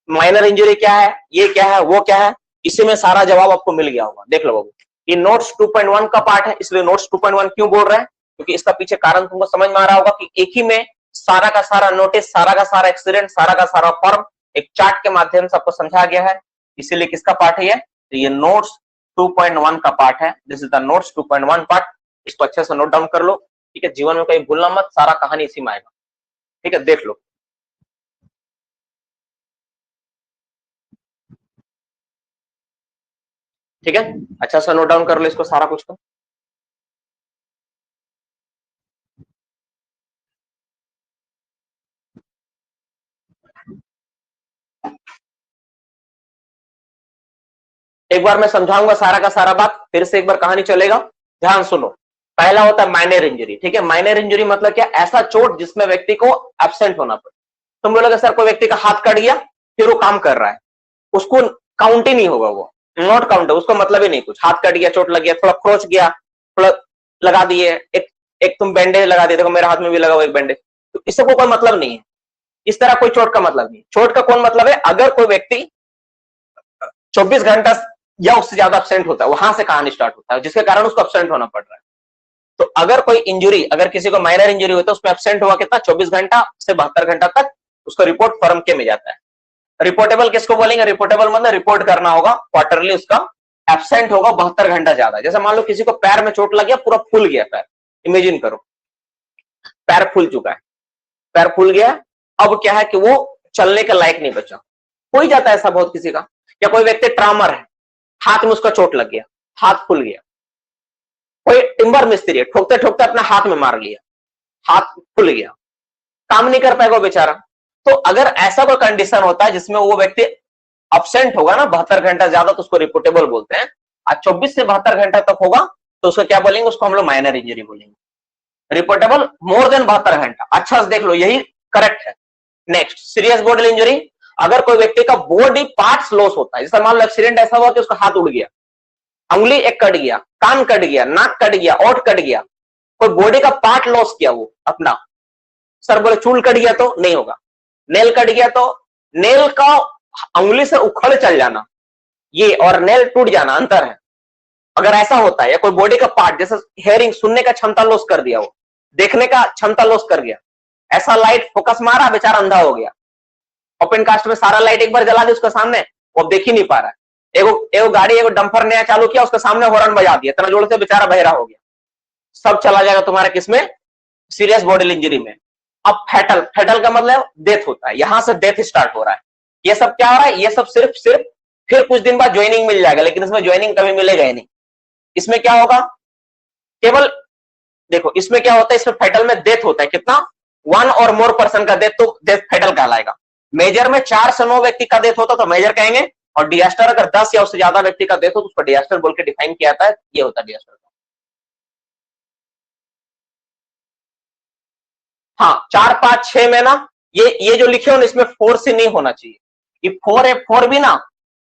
माइनर इंजरी क्या है, ये क्या है, वो क्या है, इसी में सारा जवाब आपको मिल गया होगा। देख लो बाबू, ये नोट्स 2.1 का पार्ट है, इसलिए नोट्स 2.1 क्यों बोल रहे हैं, क्योंकि इसका पीछे कारण तुमको समझ में आ रहा होगा कि एक ही में सारा का सारा नोटिस, सारा का सारा एक्सीडेंट, सारा का सारा फॉर्म एक चार्ट के माध्यम से आपको समझा गया है। इसीलिए किसका पार्ट है ये? तो ये नोट्स 2.1 का पार्ट है। This is the notes 2.1 part. इसको अच्छे से नोट डाउन कर लो, ठीक है। जीवन में कहीं भूलना मत, सारा कहानी इसी में आएगा, ठीक है। देख लो, ठीक है। अच्छा सा नोट डाउन कर लो इसको सारा कुछ को। एक बार मैं समझाऊंगा सारा का सारा बात, फिर से एक बार कहानी चलेगा, ध्यान सुनो। पहला होता है माइनर इंजरी, ठीक है। माइनर इंजरी मतलब क्या? ऐसा चोट जिसमें व्यक्ति को एब्सेंट होना पड़े। तुम बोलोगे सर कोई व्यक्ति का हाथ कट गया, फिर वो काम कर रहा है, उसको काउंट ही नहीं होगा, वो नॉट काउंट है, उसको मतलब ही नहीं कुछ। हाथ कट गया, चोट लग गया, थोड़ा खरोच गया, थोड़ा लगा दिए, एक तुम बैंडेज लगा दिए, देखो मेरे हाथ में भी लगा हुआ एक बैंडेज, तो इससे कोई मतलब नहीं है। इस तरह कोई चोट का मतलब नहीं। चोट का कौन मतलब है? अगर कोई व्यक्ति 24 घंटा या उससे ज्यादा एब्सेंट होता है, वहां से कहानी स्टार्ट होता है, जिसके कारण उसको एब्सेंट होना पड़ रहा है। तो अगर कोई इंजरी, अगर किसी को माइनर इंजरी होता है, उसमें एब्सेंट हुआ कितना? 24 घंटा से 72 घंटा तक, उसको रिपोर्ट फर्म के में जाता है। रिपोर्टेबल किसको बोलेंगे? रिपोर्टेबल मतलब रिपोर्ट करना होगा क्वार्टरली, उसका एब्सेंट होगा 72 घंटा ज्यादा। जैसे मान लो किसी को पैर में चोट लग गया, पूरा फूल गया पैर, इमेजिन करो पैर फूल चुका है, पैर फूल गया, अब क्या है कि वो चलने के लायक नहीं बचा। हो ही जाता है ऐसा बहुत किसी का। या कोई व्यक्ति ट्रामर है, हाथ में उसका चोट लग गया, हाथ फूल गया। कोई टिम्बर मिस्त्री है, ठोकते ठोकते अपना हाथ में मार लिया, हाथ फूल गया, काम नहीं कर पाएगा बेचारा। तो अगर ऐसा कोई कंडीशन होता है जिसमें वो व्यक्ति अब्सेंट होगा ना 72 घंटा ज्यादा, तो उसको रिपोर्टेबल बोलते हैं। आज 24 से 72 घंटा तक होगा तो उसको क्या बोलेंगे? उसको हम लोग माइनर इंजरी बोलेंगे। रिपोर्टेबल मोर देन 72 घंटा। अच्छा से देख लो, यही करेक्ट है। Next, serious body injury. अगर कोई व्यक्ति का बॉडी पार्ट्स लॉस होता है, जैसे मान लो एक्सीडेंट ऐसा हुआ कि उसका हाथ उड़ गया, अंगुली एक कट गया, कान कट गया, नाक कट गया, ओठ कट गया, कोई बॉडी का पार्ट लॉस किया वो अपना। सर बोले चूल कट गया तो नहीं होगा, नेल कट गया तो नेल का अंगुली से उखड़ चल जाना, ये और नेल टूट जाना अंतर है। अगर ऐसा होता है, या कोई बॉडी का पार्ट जैसे हेयरिंग, सुनने का क्षमता लॉस कर दिया, वो देखने का क्षमता लॉस कर गया, ऐसा लाइट फोकस मारा, बेचारा अंधा हो गया। ओपन कास्ट में सारा लाइट एक बार जला दी उसके सामने, वो देख ही नहीं पा रहा है। एगो गाड़ी, एगो डंपर नया चालू किया, उसके सामने हॉर्न बजा दिया, इतना जोर से बेचारा बहरा हो गया। सब चला जाएगा तुम्हारा किसमें? सीरियस बॉडी इंजरी में। अब फैटल, फैटल का मतलब डेथ होता है, यहां से डेथ स्टार्ट हो रहा है। ये सब क्या हो रहा है? ये सब सिर्फ फिर कुछ दिन बाद ज्वाइनिंग मिल जाएगा, लेकिन इसमें ज्वाइनिंग कभी मिलेगा ही नहीं। इसमें क्या होगा? केवल देखो, इसमें क्या होता है? इसमें फैटल में डेथ होता है कितना? 1 और मोर पर्सन का डेथ, तो डेथ फैटल कहलाएगा। मेजर में 4 से 9 व्यक्ति का डेथ होता तो मेजर कहेंगे, और डिजास्टर अगर 10 या उससे ज्यादा व्यक्ति का डेथ हो तो उसको डिजास्टर बोल के डिफाइन किया जाता है। ये होता है डिजास्टर। हाँ, 4, 5, 6 में ना, ये जो लिखे हो ना, इसमें 4 सी नहीं होना चाहिए। ये 4A 4B ना,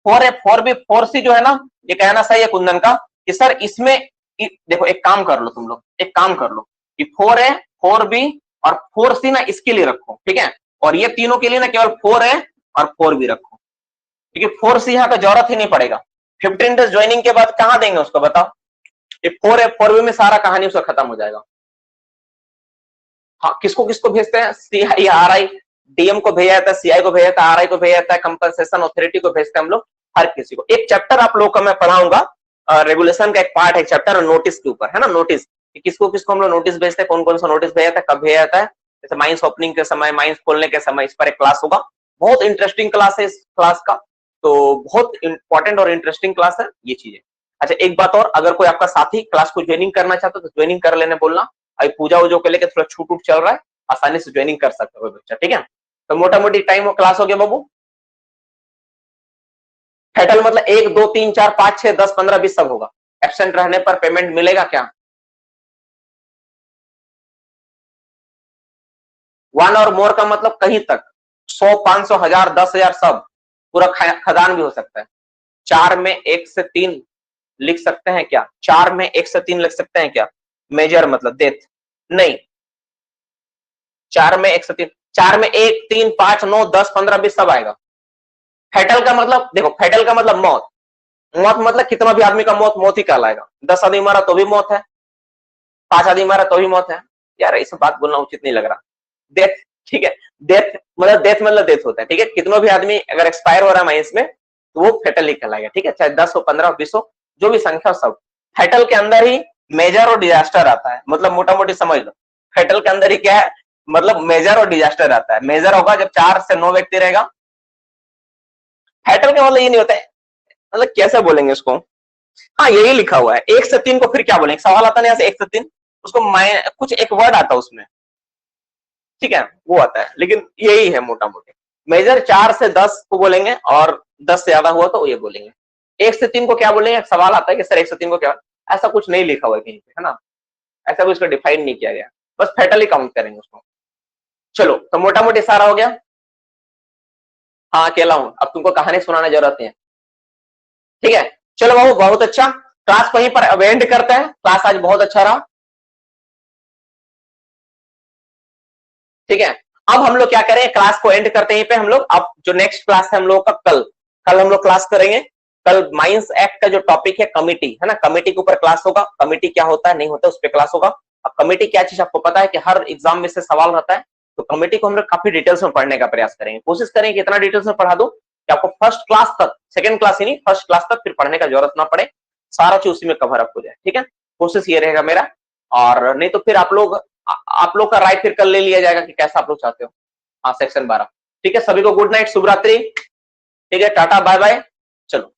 4A 4B 4C जो है ना, ये कहना सही है कुंदन का कि सर इसमें देखो, एक काम कर लो तुम लोग, एक काम कर लो कि 4A 4B और 4C ना इसके लिए रखो, ठीक है। और ये तीनों के लिए ना केवल 4A और 4B रखो, क्योंकि 4C यहाँ का जरूरत ही नहीं पड़ेगा। 15 डेज ज्वाइनिंग के बाद कहां देंगे उसको बताओ? ये 4A 4B में सारा कहानी उसका खत्म हो जाएगा। हाँ, किसको किसको भेजते हैं? सीआई, आरआई, डीएम को भेजा जाता है, सीआई को भेजा जाता है, आरआई को भेजा जाता है, कंपनसेशन अथॉरिटी को भेजते हैं हम लोग, हर किसी को। एक चैप्टर आप लोगों का मैं पढ़ाऊंगा, रेगुलेशन का एक पार्ट है चैप्टर नोटिस के ऊपर, है ना। नोटिस किसको किसको हम लोग नोटिस भेजते हैं, कौन कौन सा नोटिस भेजा जाता है, कब भेजा जाता है, जैसे माइंस ओपनिंग के समय, माइंस खोलने के समय, इस पर एक क्लास होगा। बहुत इंटरेस्टिंग क्लास है इस क्लास का, तो बहुत इंपॉर्टेंट और इंटरेस्टिंग क्लास है ये चीजें। अच्छा, एक बात और, अगर कोई आपका साथी क्लास को ज्वाइनिंग करना चाहता है तो ज्वाइनिंग कर लेने बोलना। अभी पूजा वूजा को लेकर थोड़ा छूट उट चल रहा है, आसानी से ज्वाइनिंग कर सकता है बच्चा, ठीक है। तो मोटा मोटी टाइम वो क्लास हो गया बाबू। फैटल मतलब 1, 2, 3, 4, 5, 6, 10, 15, 20 सब होगा। एब्सेंट रहने पर पेमेंट मिलेगा क्या? 1 और मोर का मतलब कहीं तक, 100, 500, 1000, 10,000 सब, पूरा खदान भी हो सकता है। 4 में 1 से 3 लिख सकते हैं क्या? 4 में 1 से 3 लिख सकते हैं क्या? मेजर मतलब डेथ नहीं, 4 में 1 से 3 4 में 1, 3, 5, 9, 10, 15, 20 सब आएगा। फैटल का मतलब देखो, फैटल का मतलब मौत। मौत मतलब कितना भी आदमी का मौत ही कहलाएगा। 10 आदमी मारा तो भी मौत है, 5 आदमी मारा तो भी मौत है। यार ये सब बात बोलना उचित नहीं लग रहा। डेथ, ठीक है, डेथ मतलब डेथ होता है, ठीक है। कितना भी आदमी अगर एक्सपायर हो रहा है माइंस में तो वो फैटल ही कहलाएगा, ठीक है। चाहे 10 हो, 15 हो, 20 हो, जो भी संख्या हो सब। फैटल के अंदर ही मेजर और डिजास्टर आता है। मतलब मोटा मोटी समझ लो, फैटल के अंदर ही क्या है, मतलब मेजर और डिजास्टर आता है। मेजर होगा जब 4 से 9 व्यक्ति रहेगा। फैटल का मतलब ये नहीं होता है, मतलब कैसे बोलेंगे उसको। हाँ यही लिखा हुआ है। 1 से 3 को फिर क्या बोलेंगे, सवाल आता नहीं, 1 से 3 उसको कुछ एक वर्ड आता है उसमें, ठीक है, वो आता है। लेकिन यही है मोटा मोटी। मेजर 4 से 10 को बोलेंगे और 10 से ज्यादा हुआ तो ये बोलेंगे। 1 से 3 को क्या बोलेंगे, सवाल आता है कि सर 1 से 3 को क्या, ऐसा कुछ नहीं लिखा हुआ है कहीं पे, है ना। ऐसा कुछ डिफाइन नहीं किया गया, बस फैटल ही काउंट करेंगे उसको। चलो तो मोटा मोटी सारा हो गया। हाँ अकेला हूं, अब तुमको कहानी सुनाने जरूरत नहीं है, ठीक है। चलो बाबू बहुत अच्छा, क्लास वहीं पर अब एंड करते हैं। क्लास आज बहुत अच्छा रहा, ठीक है। अब हम लोग क्या करें, क्लास को एंड करते हैं पे हम लोग। अब जो नेक्स्ट क्लास है हम लोग का कल हम लोग क्लास करेंगे। कल माइंस एक्ट का जो टॉपिक है कमिटी, है ना, कमिटी के ऊपर क्लास होगा। कमिटी क्या होता है नहीं होता उस पर क्लास होगा। अब कमिटी क्या चीज आपको पता है कि हर एग्जाम में से सवाल रहता है, तो कमिटी को हम लोग काफी डिटेल्स में पढ़ने का प्रयास करेंगे। कोशिश करेंगे इतना डिटेल्स में पढ़ा दो कि आपको फर्स्ट क्लास तक, सेकंड क्लास ही नहीं फर्स्ट क्लास तक फिर पढ़ने का जरूरत ना पड़े, सारा चीज उसी में कवर अप हो जाए, ठीक है। कोशिश ये रहेगा मेरा। और नहीं तो फिर आप लोग का राय फिर कल ले लिया जाएगा कि कैसा आप लोग चाहते हो। हाँ सेक्शन 12, ठीक है। सभी को गुड नाइट, शुभ रात्रि, ठीक है, टाटा बाय बाय। चलो।